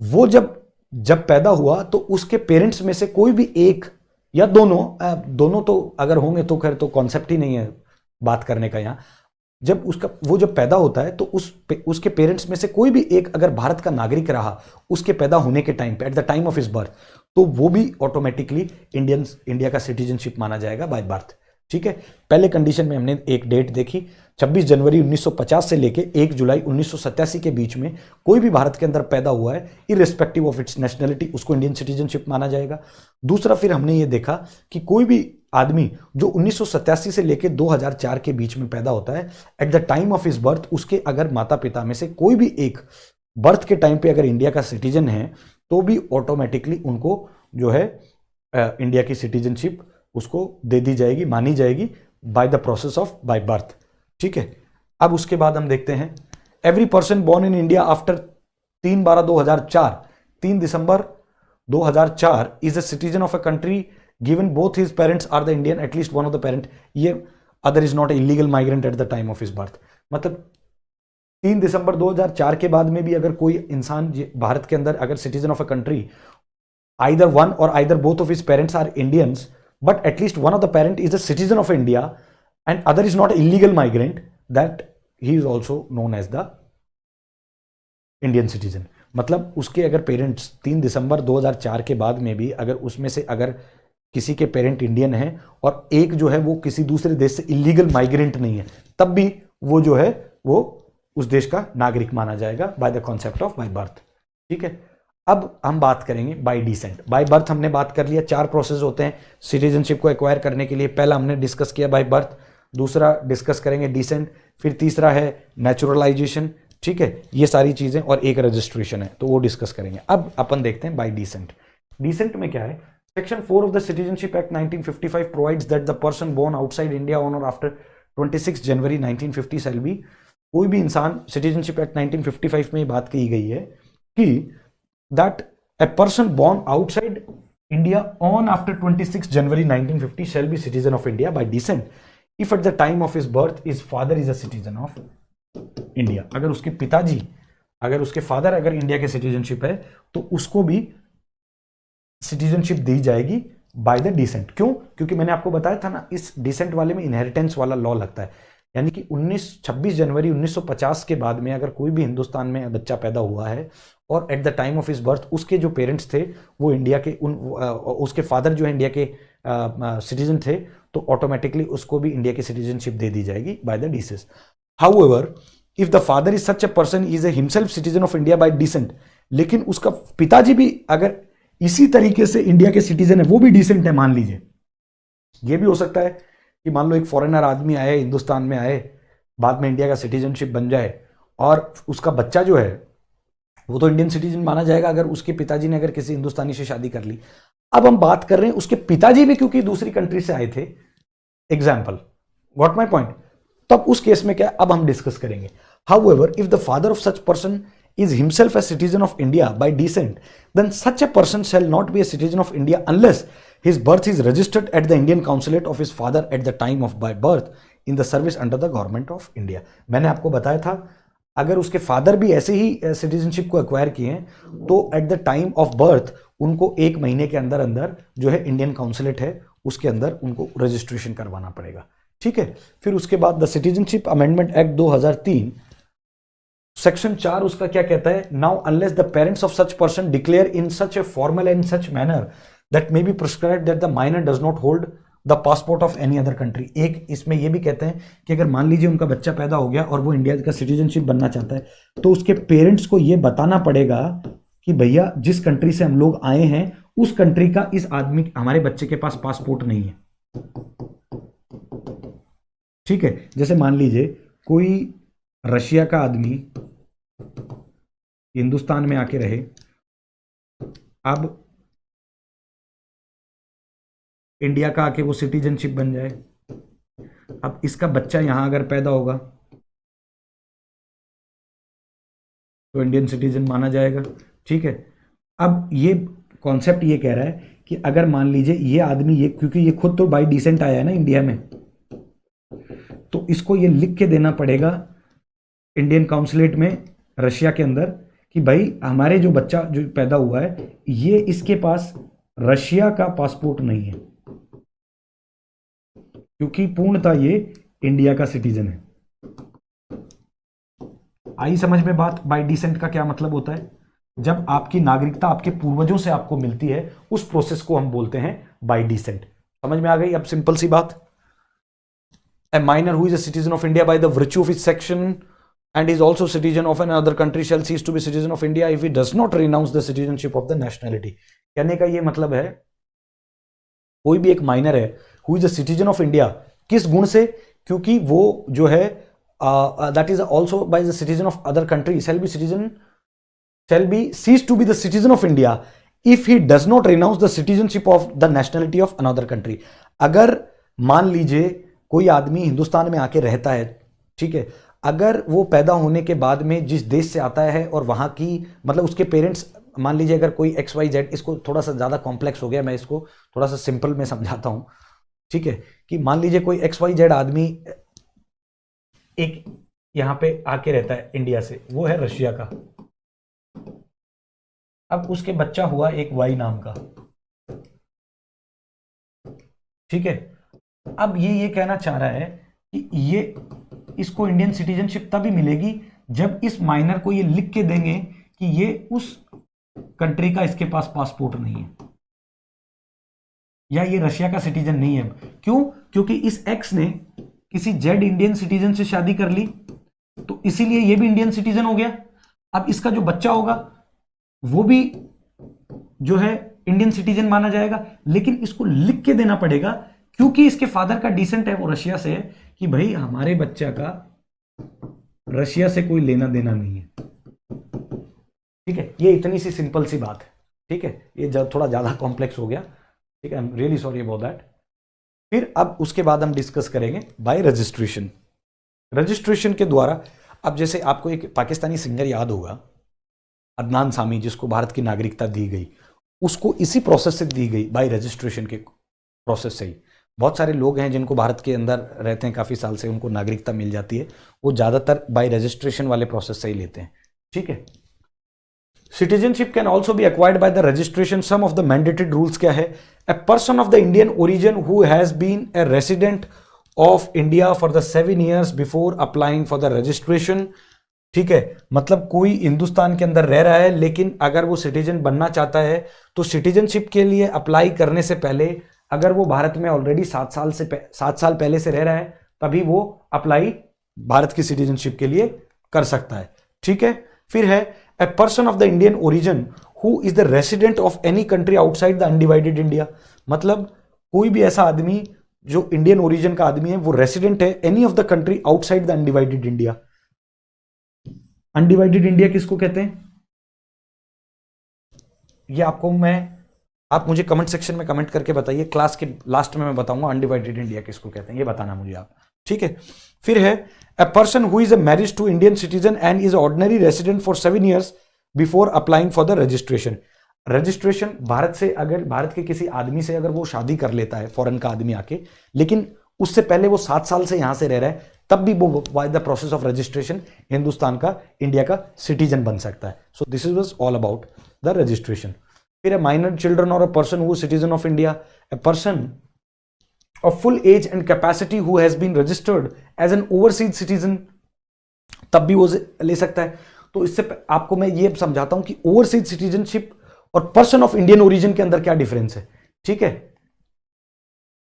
वो जब पैदा हुआ तो उसके पेरेंट्स में से कोई भी एक या दोनों तो अगर होंगे तो खैर तो कॉन्सेप्ट ही नहीं है बात करने का यहाँ। जब पैदा होता है तो उसके पेरेंट्स में से कोई भी एक अगर भारत का नागरिक रहा उसके पैदा होने के टाइम पे, eight the time of his birth, तो वो भी ऑटोमेटिकली इंडिया का सिटीजनशिप माना जाएगा बाय बर्थ। ठीक है। पहले कंडीशन में हमने एक डेट देखी 26 जनवरी 1950 से लेके 1 जुलाई 1987 के बीच में कोई भी भारत के अंदर पैदा हुआ है इररिस्पेक्टिव ऑफ इट्स नेशनैलिटी, उसको इंडियन सिटीजनशिप माना जाएगा। दूसरा फिर हमने ये देखा कि कोई भी आदमी जो 1987 से लेके 2004 के बीच में पैदा होता है, eight the time of his birth उसके अगर माता पिता में से कोई भी एक बर्थ के टाइम पे अगर इंडिया का सिटीजन है तो भी ऑटोमेटिकली उनको जो है इंडिया की सिटीजनशिप उसको दे दी जाएगी, मानी जाएगी by the process of by birth. ठीक है। अब उसके बाद हम देखते हैं every person born in India after 3/12/2004, 3 December 2004 is a citizen of a country given both his parents are the Indian, at least one of the parent, ये other is not illegal migrant at the time of his birth. मतलब 3 December 2004 के बाद में भी अगर कोई इंसान भारत के अंदर अगर citizen of a country, either one और either both of his parents are Indians, but at least one of the parent is a citizen of India and other is not an illegal migrant, that he is also known as the Indian citizen। मतलब उसके अगर parents 3 December 2004 के बाद में भी अगर उसमें से अगर किसी के पेरेंट इंडियन है और एक जो है वो किसी दूसरे देश से इलीगल माइग्रेंट नहीं है, तब भी वो जो है वो उस देश का नागरिक माना जाएगा bye the concept of by birth. ठीक है। अब हम बात करेंगे बाय डिसेंट। बाय बर्थ हमने बात कर लिया, 4 प्रोसेस होते हैं सिटीजनशिप को एक्वायर करने के लिए। पहला हमने डिस्कस किया बाय बर्थ, दूसरा डिस्कस करेंगे डिसेंट, फिर तीसरा है नेचुरलाइजेशन। ठीक है। ये सारी चीजें और एक रजिस्ट्रेशन है तो वो डिस्कस करेंगे। अब अपन देखते हैं बाय डिसेंट। डिसेंट में क्या है? Section 4 of the citizenship act 1955 provides that the person born outside India on और आफ्टर 26 जनवरी 1950 शैल बी, कोई भी इंसान, सिटीजनशिप एक्ट 1955 में बात की गई है कि that a person born outside India on after 26 January 1950 shall be citizen of India by descent if at the time of his birth his father is a citizen of India। अगर उसके पिताजी, अगर उसके फादर अगर India के citizenship है तो उसको भी सिटीजनशिप दी जाएगी बाय द डिसेंट। क्यों? क्योंकि मैंने आपको बताया था ना, इस डिसेंट वाले में इनहेरिटेंस वाला लॉ लगता है। यानी कि 26 जनवरी 1950 के बाद में अगर कोई भी हिंदुस्तान में बच्चा पैदा हुआ है और eight the time of his birth उसके जो पेरेंट्स थे वो इंडिया के उसके फादर जो है इंडिया के सिटीजन थे, तो ऑटोमेटिकली उसको भी इंडिया की सिटीजनशिप दे दी जाएगी by the descent. However if the father is such a person is a himself citizen of India by descent, लेकिन उसका पिताजी भी अगर इसी तरीके से इंडिया के सिटीजन है, वो भी डिसेंट है, मान लीजिए। ये भी हो सकता है कि मान लो एक फॉरेनर आदमी आए, हिंदुस्तान में आए, बाद में इंडिया का सिटीजनशिप बन जाए और उसका बच्चा जो है वो तो इंडियन सिटीजन माना जाएगा अगर उसके पिताजी ने अगर किसी हिंदुस्तानी से शादी कर ली। अब हम बात कर रहे हैं उसके पिताजी भी क्योंकि दूसरी कंट्री से आए थे, एग्जाम्पल, गॉट माई पॉइंट। तब उस केस में क्या, अब हम डिस्कस करेंगे। However if the father of such person is himself a citizen of India by descent, then such a person shall not be a citizen of India unless his birth is registered at the Indian consulate of his father at the time of by birth in the service under the government of India। मैंने आपको बताया था अगर उसके father भी ऐसे ही citizenship को acquire किए हैं तो eight the time of birth उनको 1 महीने के अंदर अंदर जो है इंडियन काउंसलेट है उसके अंदर उनको रजिस्ट्रेशन करवाना पड़ेगा। ठीक है, फिर उसके बाद the citizenship amendment act 2003 section 4 उसका क्या कहता है, now unless the parents of such person declare in such a formal and such manner that may be prescribed that the minor does not hold the passport of any other country. एक इसमें यह भी कहते हैं कि अगर मान लीजिए उनका बच्चा पैदा हो गया और वो इंडिया का सिटीजनशिप बनना चाहता है तो उसके पेरेंट्स को यह बताना पड़ेगा कि भैया जिस कंट्री से हम लोग आए हैं उस कंट्री का इस आदमी हमारे बच्चे के पास पासपोर्ट नहीं है। ठीक है, जैसे मान लीजिए कोई रशिया का आदमी हिंदुस्तान में आके रहे, अब इंडिया का आके वो सिटीजनशिप बन जाए, अब इसका बच्चा यहां अगर पैदा होगा तो इंडियन सिटीजन माना जाएगा। ठीक है, अब ये कॉन्सेप्ट ये कह रहा है कि अगर मान लीजिए ये आदमी ये क्योंकि ये खुद तो बाई डिसेंट आया है ना इंडिया में, तो इसको ये लिख के देना पड़ेगा इंडियन काउंसलेट में रशिया के अंदर कि भाई हमारे जो बच्चा जो पैदा हुआ है ये इसके पास रशिया का पासपोर्ट नहीं है क्योंकि पूर्णतः ये इंडिया का सिटीजन है। आई समझ में बात, बाय डिसेंट का क्या मतलब होता है? जब आपकी नागरिकता आपके पूर्वजों से आपको मिलती है उस प्रोसेस को हम बोलते हैं बाय डिसेंट। समझ में आ गई अब सिंपल सी बात। A minor who is a citizen of India by the virtue of its section and is also citizen of another country shall cease to be citizen of India if he does not renounce the citizenship of the nationality। कहने का ये मतलब है कोई भी एक minor है who is a citizen of India, किस गुण से? क्योंकि वो जो है that is also by the citizen of other country shall be cease to be the citizen of India if he does not renounce the citizenship of the nationality of another country। अगर मान लीजिए कोई आदमी हिंदुस्तान में आके रहता है, ठीक है, अगर वो पैदा होने के बाद में जिस देश से आता है और वहाँ की मतलब उसके पेरेंट्स, मान लीजिए अगर कोई XYZ, इसको थोड़ा सा ज़्यादा कॉम्प्लेक्स हो गया, मैं इसको थोड़ा सा सिंपल में समझाता हूँ। ठीक है, कि मान लीजिए कोई XYZ आदमी एक यहाँ पे आके रहता है इंडिया से, वो है रशिया का, अब उसके बच्चा हुआ एक Y नाम का। ठीक है, अब ये कहना चाह रहा है कि ये इसको इंडियन सिटीजनशिप तभी मिलेगी जब इस माइनर को ये लिख के देंगे कि ये उस कंट्री का इसके पास पासपोर्ट नहीं है या ये रशिया का सिटीजन नहीं है। क्यों? क्योंकि इस एक्स ने किसी जेड इंडियन सिटीजन से शादी कर ली तो इसीलिए ये भी इंडियन सिटीजन हो गया। अब इसका जो बच्चा होगा वो भी जो है इंडियन सिटीजन माना जाएगा, लेकिन इसको लिख के देना पड़ेगा क्योंकि इसके फादर का डिसेंट है वो रशिया से है कि भाई हमारे बच्चा का रशिया से कोई लेना देना नहीं है। ठीक है, ये इतनी सी सिंपल सी बात है। ठीक है, ये थोड़ा ज्यादा कॉम्प्लेक्स हो गया। ठीक है, I am really sorry about that. फिर अब उसके बाद हम डिस्कस करेंगे बाय रजिस्ट्रेशन। रजिस्ट्रेशन के द्वारा, अब जैसे आपको एक पाकिस्तानी सिंगर याद होगा अदनान सामी, जिसको भारत की नागरिकता दी गई, उसको इसी प्रोसेस से दी गई, बाय रजिस्ट्रेशन के प्रोसेस से ही। बहुत सारे लोग हैं जिनको भारत के अंदर रहते हैं काफ़ी साल से, उनको नागरिकता मिल जाती है, वो ज़्यादातर बाय रजिस्ट्रेशन वाले प्रोसेस से ही लेते हैं। ठीक है, citizenship can also be acquired by the registration. Some of the mandated rules क्या है? A person of the Indian origin who has been a resident of India for the 7 years before applying for the registration. ठीक है, मतलब कोई हिंदुस्तान के अंदर रह रहा है लेकिन अगर वो सिटीजन बनना चाहता है तो सिटीजनशिप के लिए अप्लाई करने से पहले अगर वो भारत में ऑलरेडी 7 साल पहले से रह रहा है तभी वो अप्लाई भारत की सिटीजनशिप के लिए कर सकता है। ठीक है, फिर है a person of the Indian origin who is the resident of any country outside the undivided India. मतलब कोई भी ऐसा आदमी जो इंडियन ओरिजिन का आदमी है वो रेसिडेंट है any of the country outside the undivided India. Undivided India किसको कहते हैं? ये आप मुझे कमेंट सेक्शन में कमेंट करके बताइए, क्लास के लास्ट में मैं बताऊंगा अनडिवाइडेड इंडिया किसको कहते हैं, ये बताना मुझे आप। ठीक है, फिर है a person who is a marriage to Indian citizen and is ordinary resident for 7 years before applying for the registration. Registration Bharat के किसी आदमी से अगर वो शादी कर लेता है, फॉरेन का आदमी आके, लेकिन उससे पहले वो 7 साल से यहां से रह रहा है, तब भी वो by the process of registration Hindustan का, इंडिया का सिटीजन बन सकता है. So this is was all about the registration. फिर माइनर चिल्ड्रन और a person who citizen of India, a person of full age and capacity who has been registered as an overseas citizen, तब भी वो ले सकता है. तो इससे आपको मैं ये समझाता हूं कि ओवरसीज सिटीजनशिप और पर्सन ऑफ इंडियन ओरिजिन के अंदर क्या डिफरेंस है. ठीक है,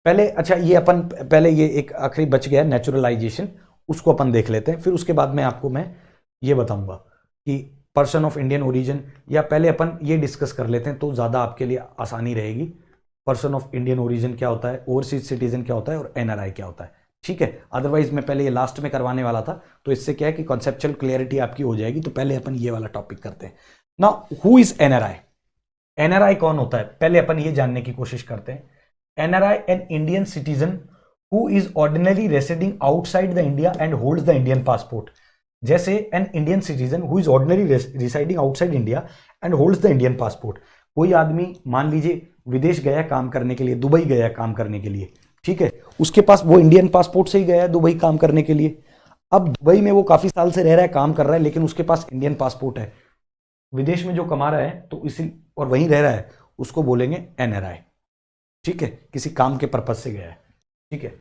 पहले अच्छा ये अपन पहले ये एक आखिरी बच गया नेचुरलाइजेशन, उसको अपन देख लेते हैं. फिर उसके बाद में आपको मैं ये बताऊंगा कि पर्सन ऑफ इंडियन ओरिजिन, या पहले अपन ये डिस्कस कर लेते हैं तो ज़्यादा आपके लिए आसानी रहेगी. पर्सन ऑफ इंडियन ओरिजिन क्या होता है, ओवरसीज सिटीजन क्या होता है और एनआरआई क्या होता है. ठीक है, अदरवाइज मैं पहले ये लास्ट में करवाने वाला था, तो इससे क्या है कि कॉन्सेप्चुअल क्लियरिटी आपकी हो जाएगी. तो पहले अपन ये वाला टॉपिक करते हैं. Now who is NRI. NRI कौन होता है, पहले अपन ये जानने की कोशिश करते हैं. NRI an Indian citizen who is ordinary residing outside the India and holds the Indian passport. जैसे an Indian citizen who is ordinary residing outside India and holds the Indian passport. कोई आदमी मान लीजिए विदेश गया काम करने के लिए, दुबई गया काम करने के लिए, ठीक है, उसके पास वो इंडियन पासपोर्ट से ही गया है दुबई काम करने के लिए. अब दुबई में वो काफी साल से रह रहा है, काम कर रहा है, लेकिन उसके पास इंडियन पासपोर्ट है. विदेश में जो कमा रहा है तो इसी और वहीं रह रहा है, उसको बोलेंगे एनआरआई. ठीक है, किसी काम के पर्पज से गया है. ठीक है,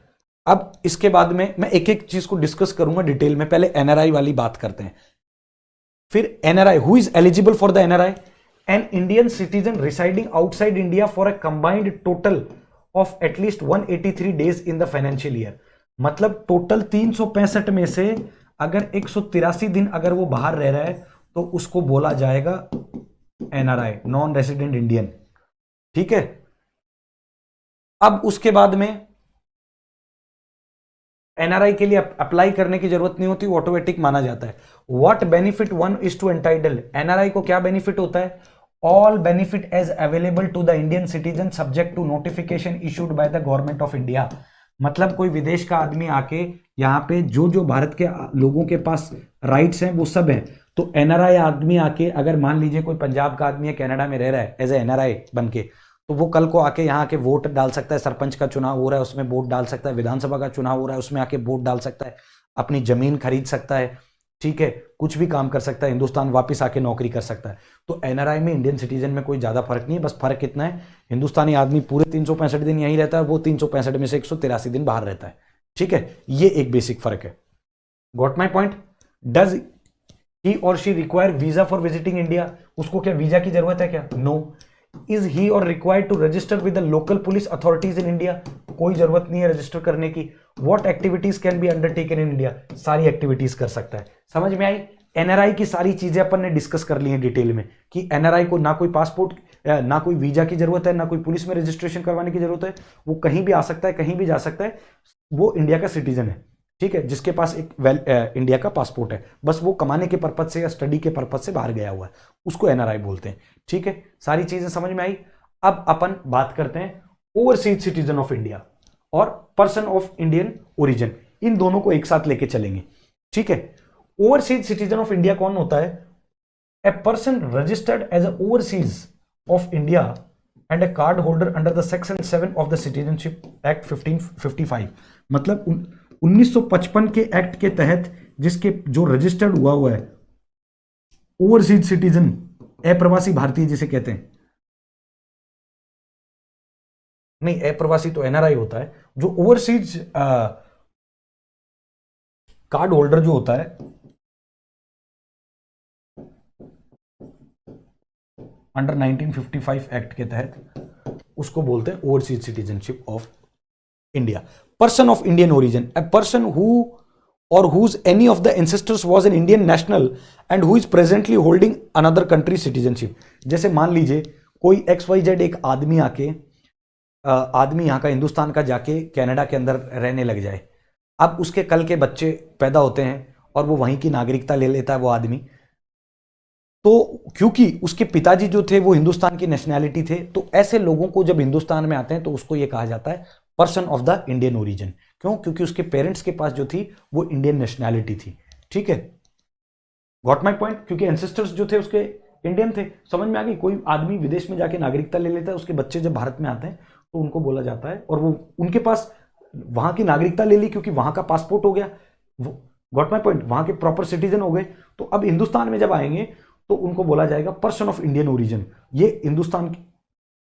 अब इसके बाद में मैं एक एक चीज को डिस्कस करूंगा डिटेल में. पहले एनआरआई वाली बात करते हैं. फिर NRI, who is eligible for the NRI, an Indian citizen residing outside India for a combined total of at least 183 days in the financial year. मतलब टोटल 365 में से अगर 183 दिन अगर वो बाहर रह रहा है तो उसको बोला जाएगा एनआरआई, नॉन रेसिडेंट इंडियन. ठीक है, अब उसके बाद में एनआरआई के लिए अप्लाई करने की जरूरत नहीं होती, ऑटोमेटिक माना जाता है. What benefit one is to entitle. NRI को क्या बेनिफिट होता है, all benefit as available to the Indian citizen subject to notification issued by the government of India. मतलब कोई विदेश का आदमी आके यहाँ पे जो जो भारत के लोगों के पास राइट्स हैं वो सब हैं. तो एनआरआई आदमी आके, अगर मान लीजिए कोई पंजाब का आदमी है कनाडा में रह रहा है एज ए एनआरआई बन के, तो वो कल को आके यहाँ आके वोट डाल सकता है. सरपंच का चुनाव हो रहा है उसमें वोट डाल सकता है, विधानसभा का चुनाव हो रहा है उसमें आके वोट डाल सकता है, अपनी जमीन खरीद सकता है. ठीक है, कुछ भी काम कर सकता है, हिंदुस्तान वापस आके नौकरी कर सकता है. तो एनआरआई में इंडियन सिटीजन में कोई ज्यादा फर्क नहीं है. बस फर्क इतना है, हिंदुस्तानी आदमी पूरे 365 दिन यहीं रहता है, वो 365 में से 183 दिन बाहर रहता है. ठीक है, ये एक बेसिक फर्क है. Got my point. Does he और she require visa for visiting India. उसको क्या वीजा की जरूरत है क्या, no. Is he or required to register with the local police authorities in India. कोई जरूरत नहीं है रजिस्टर करने की. What activities can be undertaken in India. सारी एक्टिविटीज कर सकता है. समझ में आई. एनआरआई की सारी चीजें अपन ने डिस्कस कर ली हैं डिटेल में कि एनआरआई को ना कोई पासपोर्ट, ना कोई वीजा की जरूरत है, ना कोई पुलिस में रजिस्ट्रेशन करवाने की जरूरत है. वो कहीं भी आ सकता है, कहीं भी जा सकता है. वो इंडिया का सिटीजन है. ठीक है, जिसके पास एक इंडिया का पासपोर्ट है, बस वो कमाने के पर्पज से या स्टडी के पर्पज से बाहर गया हुआ है, उसको एनआरआई बोलते हैं. ठीक है, सारी चीजें समझ में आई. अब अपन बात करते हैं ओवरसीज सिटीजन ऑफ इंडिया और पर्सन ऑफ इंडियन ओरिजिन. इन दोनों को एक साथ लेके चलेंगे. ठीक है, ओवरसीज सिटीजन ऑफ इंडिया कौन होता है, a person registered as a overseas of India and a card holder under the section 7 of the citizenship act 1555. मतलब 1955 के एक्ट के तहत जिसके जो रजिस्टर्ड हुआ है ओवरसीज सिटीजन, अप्रवासी भारतीय जिसे कहते हैं. नहीं, अप्रवासी तो एनआरआई होता है. जो ओवरसीज कार्ड होल्डर जो होता है अंडर 1955 एक्ट के तहत, उसको बोलते हैं overseas citizenship of India. Person of Indian origin, A person who or whose any of the ancestors was an Indian national and who is presently holding another country citizenship. जैसे मान लीजिए कोई XYZ एक आदमी आके आदमी यहाँ का हिंदुस्तान का जाके कनाडा के अंदर रहने लग जाए. अब उसके कल के बच्चे पैदा होते हैं और वो वहीं की नागरिकता ले लेता है वो आदमी. तो क्योंकि उसके पिताजी जो थे वो हिंदुस्तान की नेशनैलिटी थे, तो ऐसे लोगों को जब हिंदुस्तान में आते हैं तो उसको ये कहा जाता है person of the Indian origin. क्यों, क्योंकि उसके पेरेंट्स के पास जो थी वो इंडियन नेशनैलिटी थी. ठीक है, गॉट माई पॉइंट. क्योंकि एंसेस्टर्स जो थे उसके इंडियन थे. समझ में आ गई. कोई आदमी विदेश में जाके नागरिकता ले लेता है, उसके बच्चे जब भारत में आते हैं तो उनको बोला जाता है, और वो उनके पास वहां की नागरिकता ले ली क्योंकि वहां का पासपोर्ट हो गया, गॉट माई पॉइंट, वहां के प्रॉपर सिटीजन हो गए। तो अब हिंदुस्तान में जब आएंगे तो उनको बोला जाएगा पर्सन ऑफ इंडियन ओरिजिन। ये हिंदुस्तान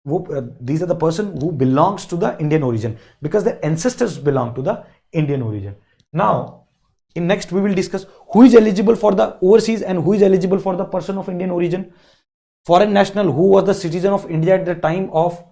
वो these are the person who belongs to the Indian origin because their ancestors belong to the Indian origin. Now in next we will discuss who is eligible for the overseas and who is eligible for the person of Indian origin. Foreign national who was the citizen of India at the time of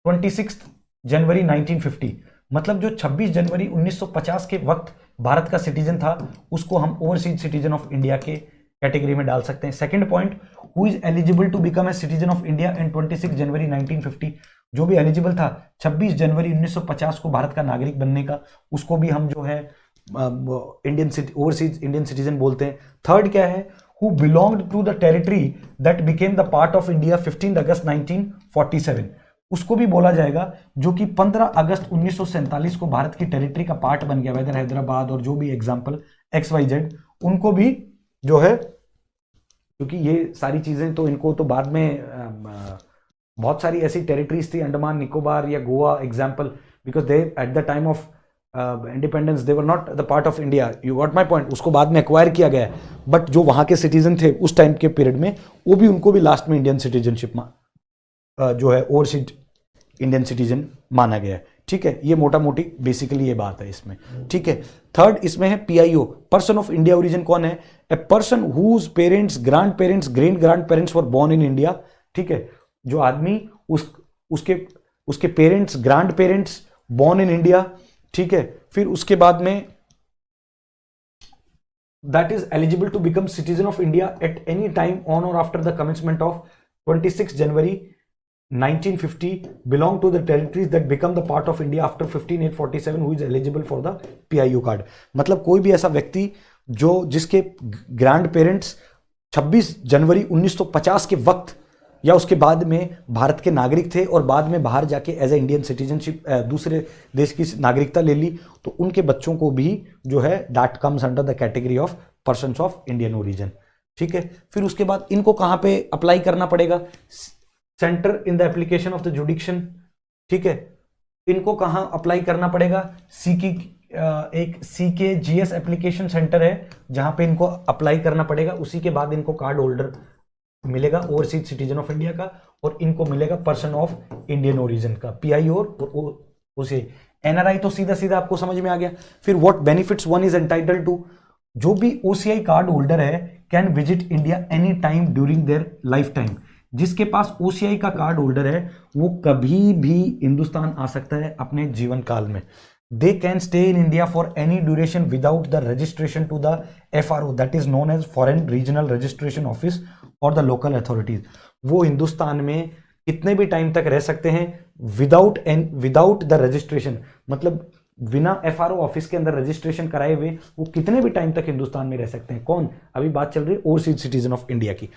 26th January 1950, मतलब जो 26 January 1950 के वक्त भारत का citizen था उसको हम overseas citizen of India के category में डाल सकते हैं। Second point, who is eligible to become a citizen of India in 26 January 1950, जो भी एलिजिबल था 26 जनवरी 1950 को भारत का नागरिक बनने का, उसको भी हम जो है इंडियन ओवरसीज इंडियन सिटीजन बोलते हैं। थर्ड क्या है, who belonged to the territory that became the part of India 15 August 1947, उसको भी बोला जाएगा जो कि 15 अगस्त 1947 को भारत की टेरिटरी का पार्ट बन गया, वेदर हैदराबाद और जो भी एग्जांपल XYZ, उनको भी जो है, क्योंकि ये सारी चीजें तो इनको तो बाद में बहुत सारी ऐसी टेरिटरीज थी, अंडमान निकोबार या Goa example, because they eight the time of independence they were not the part of India, you got my point, उसको बाद में एक्वायर किया गया है, बट जो वहां के सिटीजन थे उस टाइम के पीरियड में वो भी, उनको भी लास्ट में इंडियन सिटीजनशिप जो है ओवरसीज इंडियन सिटीजन माना गया है। ठीक है, ये मोटा मोटी बेसिकली ये बात है इसमें। ठीक है, थर्ड इसमें है PIO, person of India origin कौन है, a person whose parents, grandparents, great grandparents were born in India. ठीक है, जो आदमी उसके parents, grandparents born in India. ठीक है, फिर उसके बाद में that is eligible to become citizen of India at any time on और after the commencement of 26 January 1950, belong to the territories that become the part of India after 15/8/47, who is eligible for the PIO card। मतलब कोई भी ऐसा व्यक्ति जिसके grand parents 26 January 1950 के वक्त या उसके बाद में भारत के नागरिक थे और बाद में बाहर जाके एज ए इंडियन सिटीजनशिप दूसरे देश की नागरिकता ले ली, तो उनके बच्चों को भी जो है that comes under the category of persons of Indian origin. ठीक है, फिर उसके बाद इनको कहाँ पे अप्लाई करना पड़ेगा, centre in the application of the जुडिक्शन। ठीक है, इनको कहां अप्लाई करना पड़ेगा, एक CKGS एप्लीकेशन सेंटर है जहां पे इनको अप्लाई करना पड़ेगा, उसी के बाद इनको कार्ड होल्डर मिलेगा ओवरसीज सिटीजन ऑफ इंडिया का, और इनको मिलेगा पर्सन ऑफ इंडियन ओरिजिन का PIO और उसे NRI। तो सीधा सीधा आपको समझ में आ गया। फिर what benefits one is entitled to, जो भी OCI कार्ड होल्डर है can visit India any time during their life time. जिसके पास OCI का कार्ड होल्डर है वो कभी भी हिंदुस्तान आ सकता है अपने जीवन काल में। They can stay in India for any duration without the registration to the FRO, that is known as foreign regional registration office or the local authorities. वो हिंदुस्तान में कितने भी टाइम तक रह सकते हैं विदाउट द रजिस्ट्रेशन, मतलब बिना FRO ऑफिस के अंदर रजिस्ट्रेशन कराए हुए वो कितने भी टाइम तक हिंदुस्तान में रह सकते हैं। कौन, अभी बात चल रही है ओवरसीज सिटीजन ऑफ इंडिया की।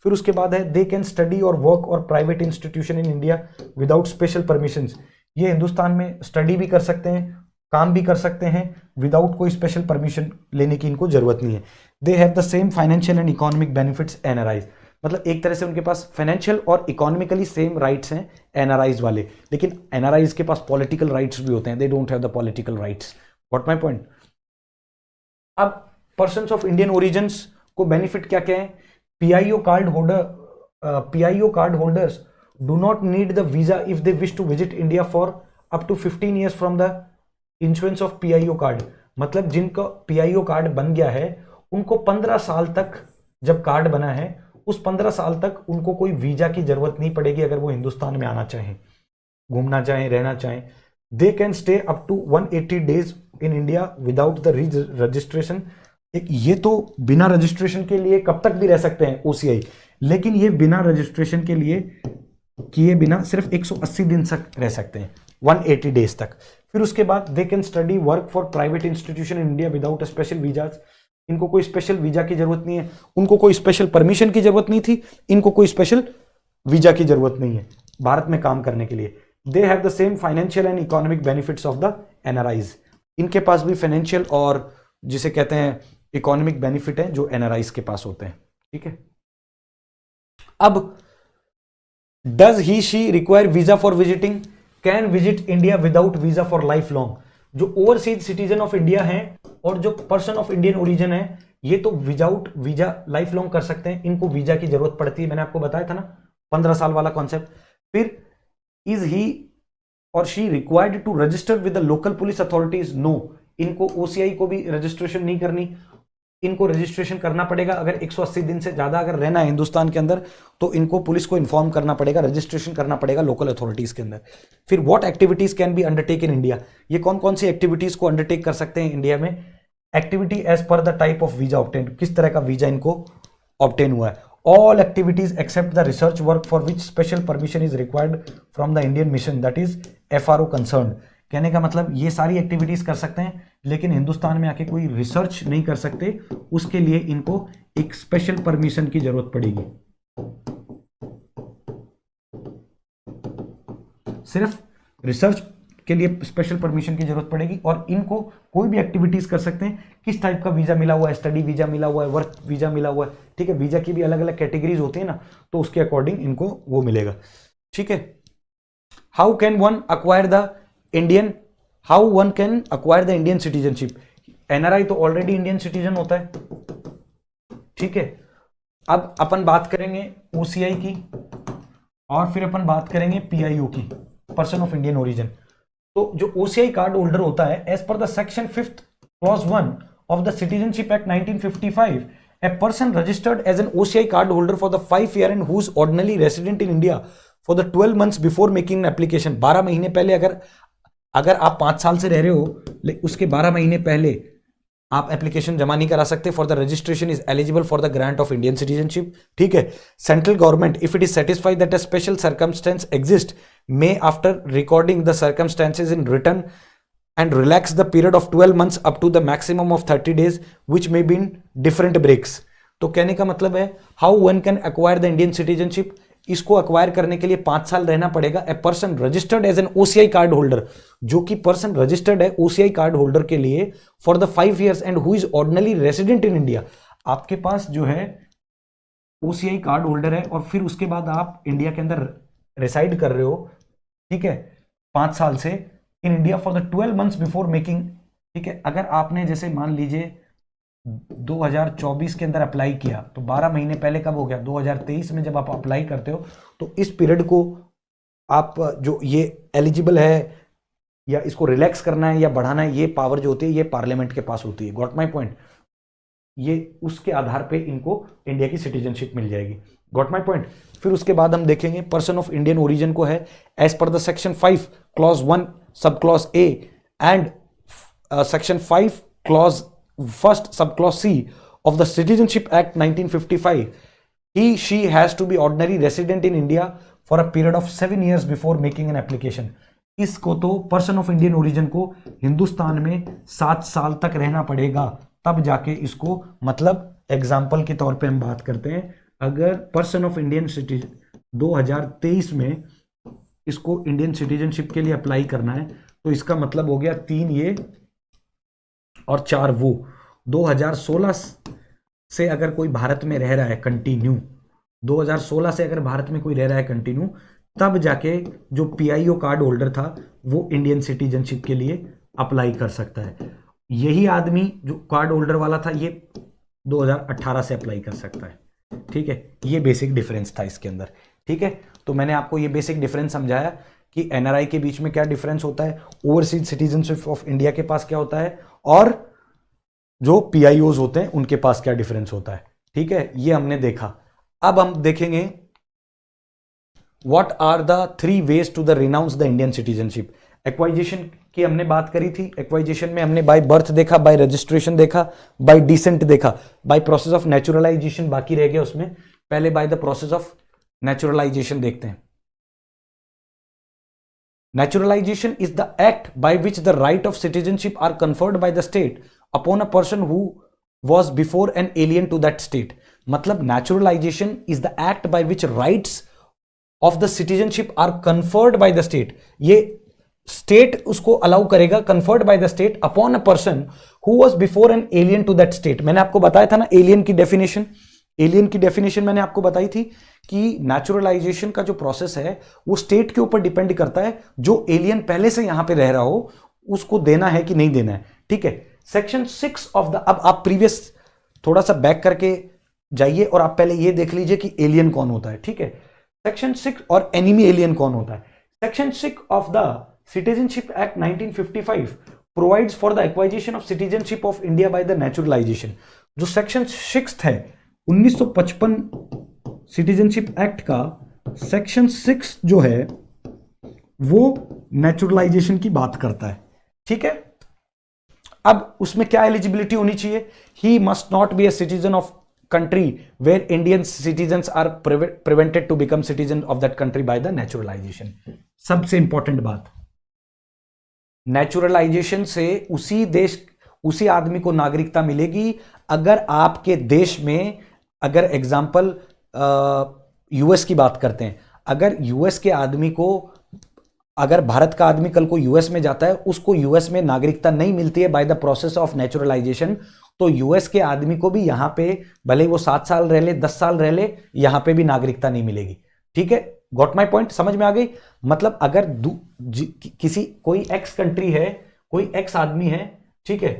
फिर उसके बाद है दे कैन स्टडी और वर्क और प्राइवेट इंस्टीट्यूशन इन इंडिया विदाउट स्पेशल परमिशंस। ये हिंदुस्तान में स्टडी भी कर सकते हैं, काम भी कर सकते हैं विदाउट कोई स्पेशल परमिशन लेने की इनको जरूरत नहीं है। They have the same financial and economic benefits NRIs, मतलब एक तरह से उनके पास फाइनेंशियल और इकोनॉमिकली सेम राइट्स हैं NRIs वाले, लेकिन NRIs के पास पॉलिटिकल राइट्स भी होते हैं, they don't have the political rights. What my point. अब पर्सन्स ऑफ इंडियन ओरिजिन्स को बेनिफिट क्या क्या है, PIO card holders do not need the visa if they wish to visit India for up to 15 years from the issuance of PIO card। मतलब जिनका PIO card बन गया है उनको 15 साल तक, जब कार्ड बना है उस 15 साल तक उनको कोई वीजा की जरूरत नहीं पड़ेगी अगर वो हिंदुस्तान में आना चाहें, घूमना चाहें, रहना चाहें। They can stay up to 180 days in India without the registration. ये तो बिना रजिस्ट्रेशन के लिए कब तक भी रह सकते हैं OCI, लेकिन ये बिना रजिस्ट्रेशन के लिए किए बिना सिर्फ 180 दिन तक रह सकते हैं, 180 डेज तक। फिर उसके बाद they can study work for private institution in India without special visas. इनको कोई स्पेशल वीजा की जरूरत नहीं है, उनको कोई स्पेशल परमिशन की जरूरत नहीं थी, इनको कोई स्पेशल वीजा की जरूरत नहीं है भारत में काम करने के लिए। They have the same financial and economic benefits of the NRIs। इनके पास भी फाइनेंशियल और जिसे कहते हैं इकोनॉमिक बेनिफिट है जो NRIs के पास होते हैं। ठीक है, अब does he she require visa for visiting, can visit India without visa for life long. जो ओवरसीज सिटीजन ऑफ इंडिया हैं और जो पर्सन ऑफ इंडियन ओरिजिन है, ये तो विदाउट वीजा लाइफ लॉन्ग कर सकते हैं, इनको वीजा की जरूरत पड़ती है, मैंने आपको बताया था ना 15 साल वाला कॉन्सेप्ट। फिर इज ही और she required to register with the local police authorities, no, इनको ओसीआई को भी रजिस्ट्रेशन नहीं करनी, इनको रजिस्ट्रेशन करना पड़ेगा। अगर 180 दिन से ज्यादा अगर रहना है हिंदुस्तान के अंदर तो इनको पुलिस को इन्फॉर्म करना पड़ेगा, रजिस्ट्रेशन करना पड़ेगा लोकल अथॉरिटीज के अंदर। फिर what activities can B undertake in India, ये कौन कौन सी एक्टिविटीज को अंडरटेक कर सकते हैं इंडिया में। Activity as per the type of visa obtain, किस तरह का वीजा इनको ऑब्टेन हुआ है। All activities except the research work for which special permission is required from the Indian mission that is FRO concern. कहने का मतलब ये सारी एक्टिविटीज कर सकते हैं, लेकिन हिंदुस्तान में आके कोई रिसर्च नहीं कर सकते, उसके लिए इनको एक स्पेशल परमिशन की जरूरत पड़ेगी। सिर्फ रिसर्च के लिए स्पेशल परमिशन की जरूरत पड़ेगी, और इनको कोई भी एक्टिविटीज कर सकते हैं। किस टाइप का वीजा मिला हुआ है, स्टडी वीजा मिला हुआ है, वर्क वीजा मिला हुआ है, ठीक है, वीजा की भी अलग अलग कैटेगरीज होती है ना, तो उसके अकॉर्डिंग इनको वो मिलेगा, ठीक है। How can one acquire the Indian, how one can acquire the Indian citizenship. NRI तो ऑलरेडी इंडियन सिटीजन होता है, ठीक है। अब अपन बात करेंगे ओसीआई की, और फिर अपन बात करेंगे पीआईओ की, पर्सन ऑफ इंडियन ओरिजिन। तो जो ओसीआई कार्ड होल्डर होता है, as per the section 5th clause 1 of the citizenship act 1955, a person registered as an OCI card holder for the 5 year and who is ordinarily resident in India for the 12 months before making an application, 12 महीने पहले अगर आप 5 साल से रह रहे हो, उसके 12 महीने पहले आप एप्लीकेशन जमा नहीं करा सकते for the registration is eligible for the grant of Indian citizenship, ठीक है। Central government if it is satisfied that a special circumstance exist may after recording the circumstances in return and relax the period of 12 months up to the maximum of 30 days which may be in different breaks। तो कहने का मतलब है how one can acquire the Indian citizenship, इसको acquire करने के लिए 5 साल रहना पड़ेगा। A person registered as an OCI card holder, जो कि पर्सन रजिस्टर्ड है ओसीआई कार्ड होल्डर के लिए for the 5 years and who is ordinary resident in India. आपके पास जो है ओसीआई कार्ड होल्डर है और फिर उसके बाद आप इंडिया के अंदर रेसाइड कर रहे हो, ठीक है, 5 साल से इन India for the 12 months before making, ठीक है। अगर आपने जैसे मान लीजिए 2024 के अंदर अप्लाई किया तो 12 महीने पहले कब हो गया, 2023 में जब आप अप्लाई करते हो तो इस पीरियड को आप जो ये एलिजिबल है या इसको रिलैक्स करना है या बढ़ाना है, ये पावर जो होती है ये पार्लियामेंट के पास होती है। गॉट माई पॉइंट, ये उसके आधार पे इनको इंडिया की सिटीजनशिप मिल जाएगी। Got my point. फिर उसके बाद हम देखेंगे पर्सन ऑफ इंडियन ओरिजिन को है as per the section 5 clause 1 sub clause a and section 5 clause 1st sub clause c of the Citizenship Act 1955, she has to be ordinary resident in India for a period of 7 years before making an application। इसको तो person of Indian origin को हिंदुस्तान में 7 साल तक रहना पड़ेगा, तब जाके इसको, मतलब एग्जाम्पल के तौर पे हम बात करते हैं, अगर पर्सन ऑफ इंडियन सिटीजन 2023 में इसको इंडियन सिटीजनशिप के लिए अप्लाई करना है तो इसका मतलब हो गया 3 ये और 4 वो। 2016 से अगर कोई भारत में रह रहा है कंटिन्यू, 2016 से अगर भारत में कोई रह रहा है कंटिन्यू, तब जाके जो पीआईओ कार्ड होल्डर था वो इंडियन सिटीजनशिप के लिए अप्लाई कर सकता है। यही आदमी जो कार्ड होल्डर वाला था ये 2018 से अप्लाई कर सकता है, ठीक है। ये बेसिक डिफरेंस था इसके अंदर, ठीक है। तो मैंने आपको ये बेसिक डिफरेंस समझाया कि एनआरआई के बीच में क्या डिफरेंस होता है, ओवरसीज सिटीजनशिप ऑफ इंडिया के पास क्या होता है, और जो पीआईओज होते हैं उनके पास क्या डिफरेंस होता है, ठीक है। ये हमने देखा। अब हम देखेंगे what are the 3 ways to the renounce the Indian citizenship. Acquisition की हमने बात करी थी। एक्वाइजेशन में हमने बाय बर्थ देखा, बाय रजिस्ट्रेशन देखा, बाय डिसेंट देखा, बाय प्रोसेस ऑफ नेचुरलाइजेशन बाकी रह गया उसमें। पहले by the process of naturalization देखते हैं। Naturalization is the act by which the right of citizenship are conferred by the state upon a person who was before an alien to that state। मतलब naturalization is the act by which rights of the citizenship are conferred by the state। ये state उसको allow करेगा, conferred by the state upon a person who was before an alien to that state। मैंने आपको बताया था ना alien की definition, alien की डेफिनेशन मैंने आपको बताई थी कि नेचुरलाइजेशन का जो प्रोसेस है वो स्टेट के ऊपर डिपेंड करता है। जो एलियन पहले से यहां पे रह रहा हो उसको देना है कि नहीं देना है, ठीक है। सेक्शन 6 ऑफ द, अब आप प्रीवियस थोड़ा सा बैक करके जाइए और आप पहले ये देख लीजिए कि एलियन कौन होता है, ठीक है। सेक्शन 6 और एनिमी एलियन कौन होता है। Section 6 of the citizenship act 1955 provides for the एक्वाइजिशन of citizenship of India by the naturalisation. जो सेक्शन 6 है 1955 सिटीजनशिप एक्ट का सेक्शन 6 जो है वो नेचुरलाइजेशन की बात करता है, ठीक है। अब उसमें क्या एलिजिबिलिटी होनी चाहिए, he must not be A citizen of country where Indian citizens are prevented to become citizen of that country by the naturalization। सबसे इंपॉर्टेंट बात, नेचुरलाइजेशन से उसी आदमी को नागरिकता मिलेगी अगर आपके देश में, अगर एग्जांपल यूएस की बात करते हैं, अगर यूएस के आदमी को, अगर भारत का आदमी कल को यूएस में जाता है, उसको यूएस में नागरिकता नहीं मिलती है bye the process of naturalisation, तो यूएस के आदमी को भी यहां पे भले वो 7 साल रह ले, 10 साल रह ले, यहां पे भी नागरिकता नहीं मिलेगी, ठीक है। गॉट माय पॉइंट, समझ में आ गई। मतलब अगर कोई एक्स कंट्री है, कोई एक्स आदमी है, ठीक है,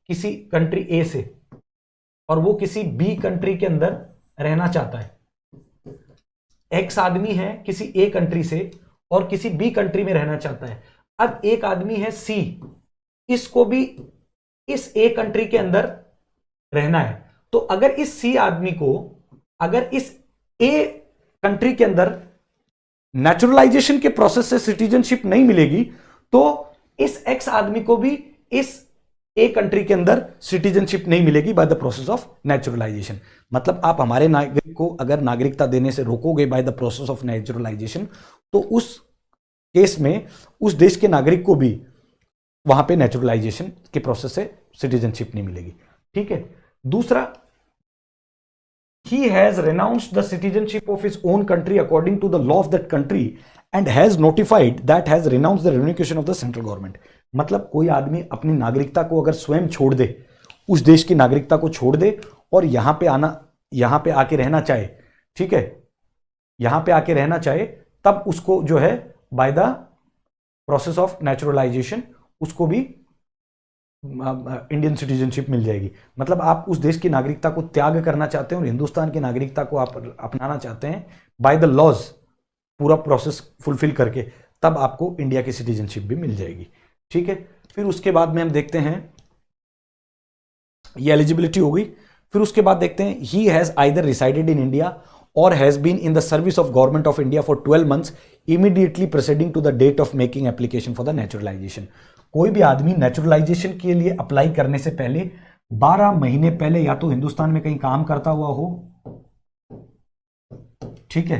किसी कंट्री ए से, और वो किसी बी कंट्री के अंदर रहना चाहता है, एक्स आदमी है किसी ए कंट्री से और किसी बी कंट्री में रहना चाहता है। अब एक आदमी है सी, इसको भी इस ए कंट्री के अंदर रहना है, तो अगर इस सी आदमी को, अगर इस ए कंट्री के अंदर नेचुरलाइजेशन के प्रोसेस से सिटीजनशिप नहीं मिलेगी, तो इस एक्स आदमी को भी इस ए कंट्री के अंदर सिटीजनशिप नहीं मिलेगी by the process of naturalisation. मतलब आप हमारे नागरिक को अगर नागरिकता देने से रोकोगे by the process of naturalisation, तो उस केस में उस देश के नागरिक को भी वहां पे नेचुरलाइजेशन के प्रोसेस से सिटीजनशिप नहीं मिलेगी, ठीक है। दूसरा, he has renounced the citizenship of his own country according to the law of that country and has notified that has renounced the reunification of the central government। मतलब कोई आदमी अपनी नागरिकता को अगर स्वयं छोड़ दे, उस देश की नागरिकता को छोड़ दे और यहां पे आके रहना चाहे, ठीक है, यहां पे आके रहना चाहे, तब उसको जो है bye the process of naturalisation उसको भी इंडियन सिटीजनशिप मिल जाएगी। मतलब आप उस देश की नागरिकता को त्याग करना चाहते हैं और हिंदुस्तान की नागरिकता को आप अपनाना चाहते हैं बाय द लॉज, पूरा प्रोसेस फुलफिल करके, तब आपको इंडिया की सिटीजनशिप भी मिल जाएगी, ठीक है। फिर उसके बाद में हम देखते हैं, ये एलिजिबिलिटी हो गई। फिर उसके बाद देखते हैं, he has either resided in India और has been in the service of government of India for 12 months immediately preceding to the date of making application for the naturalisation. कोई भी आदमी नेचुरलाइजेशन के लिए अप्लाई करने से पहले 12 महीने पहले या तो हिंदुस्तान में कहीं काम करता हुआ हो, ठीक है,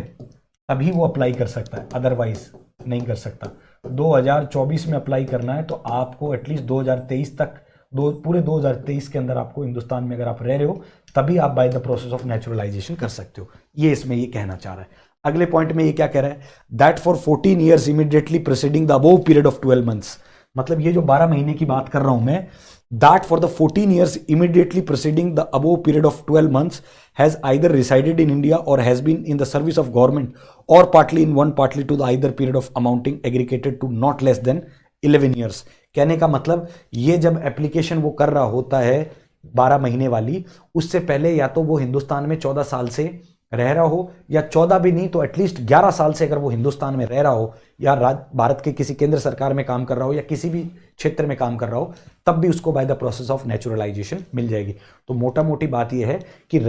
तभी वो अप्लाई कर सकता है, अदरवाइज नहीं कर सकता। 2024 में अप्लाई करना है तो आपको एटलीस्ट 2023 तक, पूरे 2023 के अंदर आपको हिंदुस्तान में अगर आप रह रहे हो, तभी आप bye the process of naturalisation कर सकते हो। ये इसमें ये कहना चाह रहा है। अगले पॉइंट में ये क्या कह रहा है, that for 14 years immediately preceding the above period of 12 months। मतलब ये जो 12 महीने की बात कर रहा हूं मैं, that for the 14 years immediately preceding the above period of 12 months has either resided in India और has been in the service of government और partly in one partly to the either period of amounting aggregated to not less than 11 years। कहने का मतलब ये जब application वो कर रहा होता है 12 महीने वाली, उससे पहले या तो वो हिंदुस्तान में 14 साल से रह रहा हो, या 14 भी नहीं तो एटलीस्ट 11 साल से अगर वो हिंदुस्तान में रह रहा हो, या भारत के किसी केंद्र सरकार में काम कर रहा हो, या किसी भी क्षेत्र में काम कर रहा हो, तब भी उसको by the process of naturalisation मिल जाएगी। तो मोटा मोटी बात यह है कि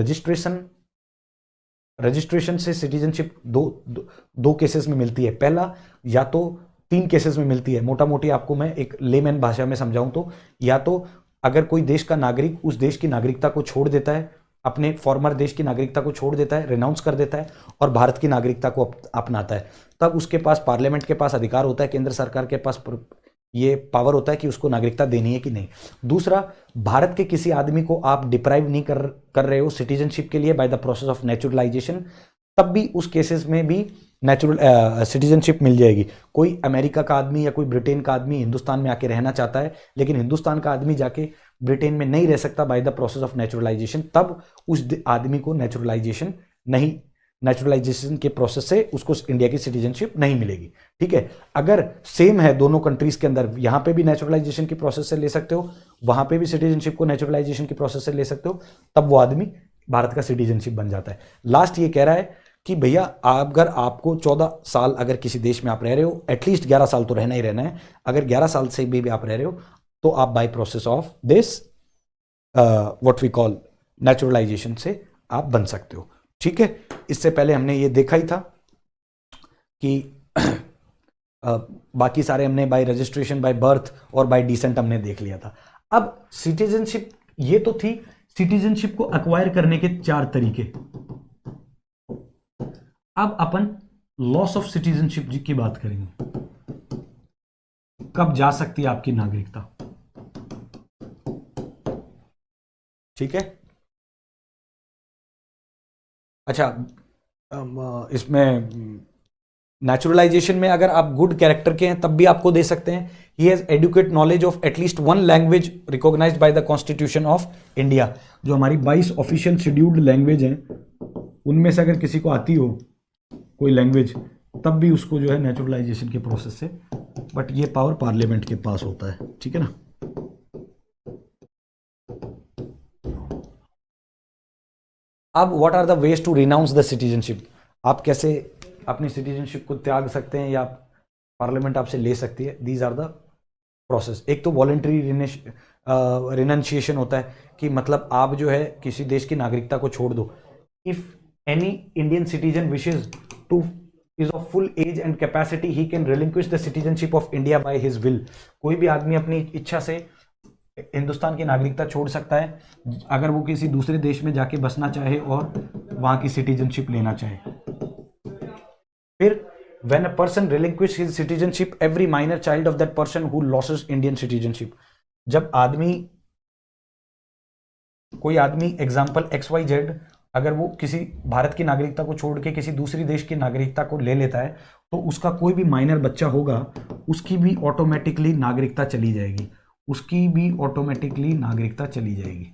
रजिस्ट्रेशन से सिटीजनशिप दो केसेस में मिलती है। पहला, या तो 3 केसेस में मिलती है। मोटा मोटी आपको मैं एक लेमैन भाषा में समझाऊं तो, या तो अगर कोई देश का नागरिक उस देश की नागरिकता को छोड़ देता है, अपने फॉर्मर देश की नागरिकता को छोड़ देता है, रिनाउंस कर देता है और भारत की नागरिकता को अपनाता है, तब उसके पास, पार्लियामेंट के पास अधिकार होता है, केंद्र सरकार के पास ये पावर होता है कि उसको नागरिकता देनी है कि नहीं। दूसरा, भारत के किसी आदमी को आप डिप्राइव नहीं कर रहे हो सिटीजनशिप के लिए bye the process of naturalisation, तब भी उस केसेस में भी नेचुरल सिटीजनशिप मिल जाएगी। कोई अमेरिका का आदमी या कोई ब्रिटेन का आदमी हिंदुस्तान में आके रहना चाहता है, लेकिन हिंदुस्तान का आदमी जाके ब्रिटेन में नहीं रह सकता bye the process of naturalisation, तब उस आदमी को नेचुरलाइजेशन नहीं नेचुरलाइजेशन के प्रोसेस से उसको इंडिया की सिटीजनशिप नहीं मिलेगी। ठीक है, अगर सेम है दोनों कंट्रीज के अंदर, यहाँ पे भी नेचुरलाइजेशन की प्रोसेस से ले सकते हो, वहां पे भी सिटीजनशिप को नेचुरलाइजेशन की प्रोसेस से ले सकते हो, तब वो आदमी भारत का सिटीजनशिप बन जाता है। लास्ट ये कह रहा है कि भैया अगर आपको 14 साल अगर किसी देश में आप रह रहे हो, एटलीस्ट 11 साल तो रहना ही रहना है, अगर 11 साल से भी आप रह रहे हो तो आप by process of this what we call naturalization से आप बन सकते हो। ठीक है, इससे पहले हमने ये देखा ही था कि बाकी सारे हमने बाय रजिस्ट्रेशन, बाय बर्थ और बाय डिसेंट हमने देख लिया था। अब सिटीजनशिप ये तो थी सिटीजनशिप को अक्वायर करने के 4 तरीके। अब अपन लॉस ऑफ सिटीजनशिप की बात करेंगे, कब जा सकती है आपकी नागरिकता। ठीक है, अच्छा, इसमें नेचुरलाइजेशन में अगर आप गुड कैरेक्टर के हैं तब भी आपको दे सकते हैं। He has educate knowledge of at least 1 language recognized by the constitution of India. जो हमारी 22 ऑफिशियल शेड्यूल्ड लैंग्वेज हैं उनमें से अगर किसी को आती हो कोई लैंग्वेज, तब भी उसको जो है नेचुरलाइजेशन के प्रोसेस से, बट ये पावर पार्लियामेंट के पास होता है। ठीक है ना। अब what are the ways to renounce the citizenship, आप कैसे अपनी सिटीजनशिप को त्याग सकते हैं या पार्लियामेंट आपसे ले सकती है। These are the process. एक तो वॉलेंटरी रिनंशिएशन होता है कि मतलब आप जो है किसी देश की नागरिकता को छोड़ दो। If any Indian citizen wishes to is of full age and capacity he can relinquish the citizenship of India by his will. कोई भी आदमी अपनी इच्छा से हिंदुस्तान की नागरिकता छोड़ सकता है अगर वो किसी दूसरे देश में जाके बसना चाहे और वहां की सिटीजनशिप लेना चाहे। फिर when a person relinquish his citizenship, every minor child of that person who loses Indian citizenship, जब कोई आदमी एग्जाम्पल XYZ अगर वो किसी भारत की नागरिकता को छोड़ के किसी दूसरी देश की नागरिकता को ले लेता है तो उसका कोई भी माइनर बच्चा होगा उसकी भी ऑटोमेटिकली नागरिकता चली जाएगी, उसकी भी ऑटोमेटिकली नागरिकता चली जाएगी।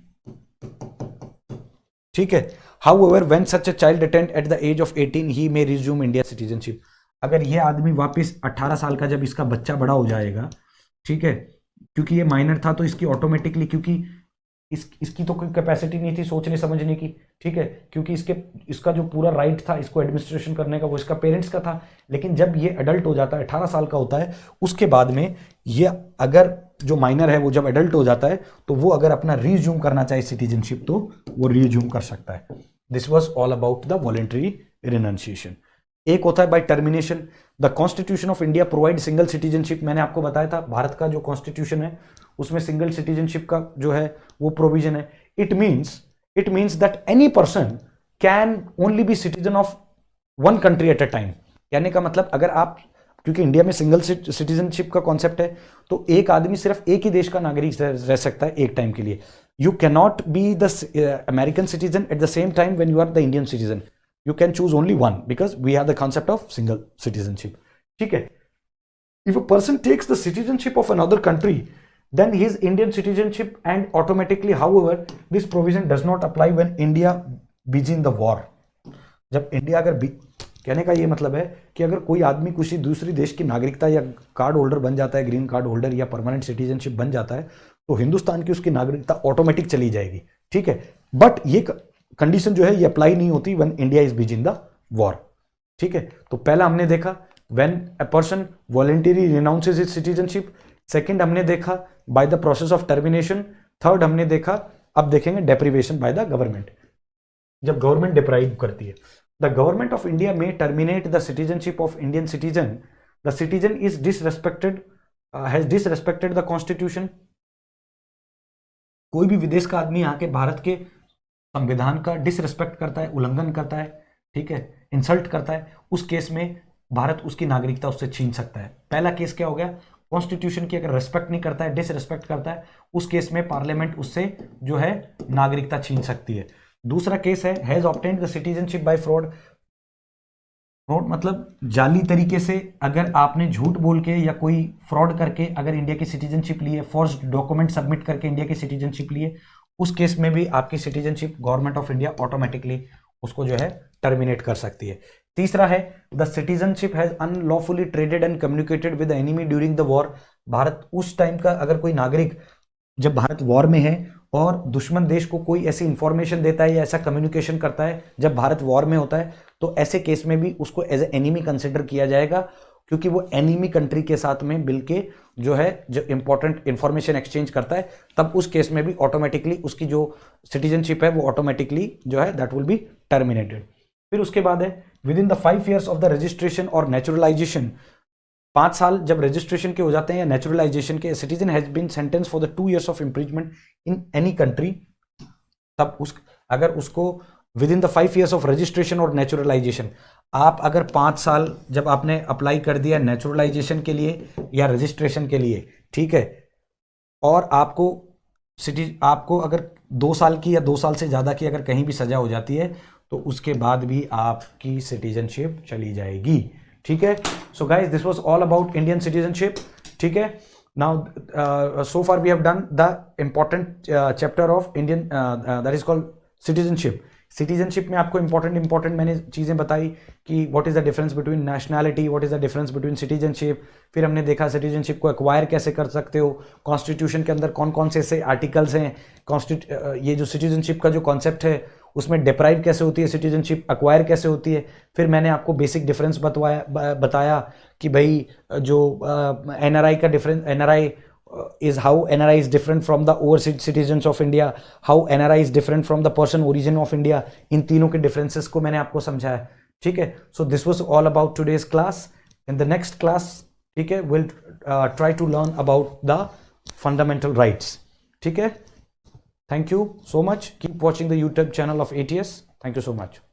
ठीक है। However, when such a child attained at the age of 18, he may resume India citizenship. अगर ये आदमी वापस 18 साल का जब इसका बच्चा बड़ा हो जाएगा, ठीक है, क्योंकि ये माइनर था तो इसकी ऑटोमेटिकली, क्योंकि इसकी तो कोई कैपेसिटी नहीं थी सोचने समझने की, ठीक है, क्योंकि इसका जो पूरा राइट था इसको एडमिनिस्ट्रेशन करने का वो इसका पेरेंट्स का था। लेकिन जब ये एडल्ट हो जाता है, 18 साल का होता है, उसके बाद में ये अगर जो माइनर है वो जब एडल्ट हो जाता है तो वो अगर अपना रिज्यूम करना चाहे सिटीजनशिप तो वो रिज्यूम कर सकता है। This was all about the voluntary renunciation. एक होता है by termination. The constitution of India provide single citizenship. मैंने आपको बताया था भारत का जो कॉन्स्टिट्यूशन है उसमें सिंगल सिटीजनशिप का जो है वो प्रोविजन है। It means that any person can only B citizen of 1 country at a time. कहने का मतलब अगर आप, क्योंकि इंडिया में सिंगल सिटीजनशिप का कॉन्सेप्ट है तो एक आदमी सिर्फ एक ही देश का नागरिक रह सकता है एक टाइम के लिए। You can not be the American citizen at the same time when you are the Indian citizen. You can choose only one because we have the concept of single citizenship. ठीक है। If a person takes the citizenship of another country, then his Indian citizenship and automatically, however, this provision does not apply when India begin the war. जब India अगर कहने का ये मतलब है कि अगर कोई आदमी किसी दूसरी देश की नागरिकता या कार्ड होल्डर बन जाता है, ग्रीन कार्ड होल्डर या परमानेंट सिटीजनशिप बन जाता है, तो हिंदुस्तान की उसकी नागरिकता ऑटोमेटिक चली जाएगी। ठीक है, बट ये कंडीशन जो है ये अप्लाई नहीं होती when India is busy in the war. ठीक है, तो पहला हमने देखा when a person voluntary renounces his citizenship. Second हमने देखा bye the process of termination. Third हमने देखा, अब देखेंगे डेप्रिवेशन बाय द गवर्नमेंट। जब गवर्नमेंट डिप्राइव करती है, द गवर्नमेंट ऑफ इंडिया में terminate the citizenship of Indian citizen. The citizen is disrespected, has disrespected the constitution. कोई भी विदेश का आदमी यहाँ के भारत के संविधान का डिसरिस्पेक्ट करता है, उल्लंघन करता है, ठीक है, इंसल्ट करता है, उस केस में भारत उसकी नागरिकता उससे छीन सकता है। पहला केस क्या हो गया, कॉन्स्टिट्यूशन की अगर रिस्पेक्ट नहीं करता है, डिसरिस्पेक्ट करता है, उस केस में पार्लियामेंट उससे जो है नागरिकता छीन सकती है। दूसरा केस है has obtained the citizenship by fraud. Fraud मतलब जाली तरीके से अगर आपने झूठ बोल के या कोई फ्रॉड करके अगर इंडिया की सिटीजनशिप ली है, फॉर्ज्ड डॉक्यूमेंट सबमिट करके इंडिया की सिटीजनशिप ली है, उस केस में भी आपकी citizenship government of India automatically उसको जो है टर्मिनेट कर सकती है। तीसरा है the citizenship has unlawfully traded and communicated with the enemy during the war. Bharat उस टाइम का अगर कोई नागरिक जब भारत वॉर में है और दुश्मन देश को कोई ऐसी इंफॉर्मेशन देता है या ऐसा कम्युनिकेशन करता है जब भारत वॉर में होता है, तो ऐसे केस में भी उसको एज ए एनिमी कंसिडर किया जाएगा, क्योंकि वो एनिमी कंट्री के साथ में मिलके जो है जो इंपॉर्टेंट इंफॉर्मेशन एक्सचेंज करता है, तब उस केस में भी ऑटोमेटिकली उसकी जो सिटीजनशिप है वो ऑटोमेटिकली जो है दैट विल बी टर्मिनेटेड। फिर उसके बाद है with in the 5 years of the registration और नेचुरलाइजेशन, 5 साल जब रजिस्ट्रेशन के हो जाते हैं या नेचुरलाइजेशन के, citizen has been sentence for the 2 years of imprisonment in any country, तब अगर उसको within the 5 years of registration और नेचुरलाइजेशन, आप अगर 5 साल जब आपने अप्लाई कर दिया नेचुरलाइजेशन के लिए या रजिस्ट्रेशन के लिए, ठीक है, और आपको अगर 2 साल की या 2 साल से ज़्यादा की अगर कहीं भी सजा हो जाती है तो उसके बाद भी आपकी सिटीजनशिप चली जाएगी, ठीक है। So guys this was all about Indian citizenship, ठीक है। Now so far we have done the important chapter of Indian that is called citizenship. Citizenship में आपको इंपॉर्टेंट मैंने चीज़ें बताई कि what is the difference between nationality, what is the difference between citizenship. फिर हमने देखा सिटीजनशिप को एक्वायर कैसे कर सकते हो, कॉन्स्टिट्यूशन के अंदर कौन कौन से ऐसे आर्टिकल्स हैं, ये जो सिटीजनशिप का जो कॉन्सेप्ट है उसमें डिप्राइव कैसे होती है सिटीजनशिप, एक्वायर कैसे होती है। फिर मैंने आपको बेसिक डिफरेंस बताया कि भाई जो एनआरआई का difference, NRI is how NRI is different from the overseas citizens of India, how NRI is different from the person origin of India। इन तीनों के differences को मैंने आपको समझाया, ठीक है। So this was all about today's class. In the next class, ठीक है, we'll try to learn about the fundamental rights, ठीक है। Thank you so much. Keep watching the YouTube channel of ATS. Thank you so much.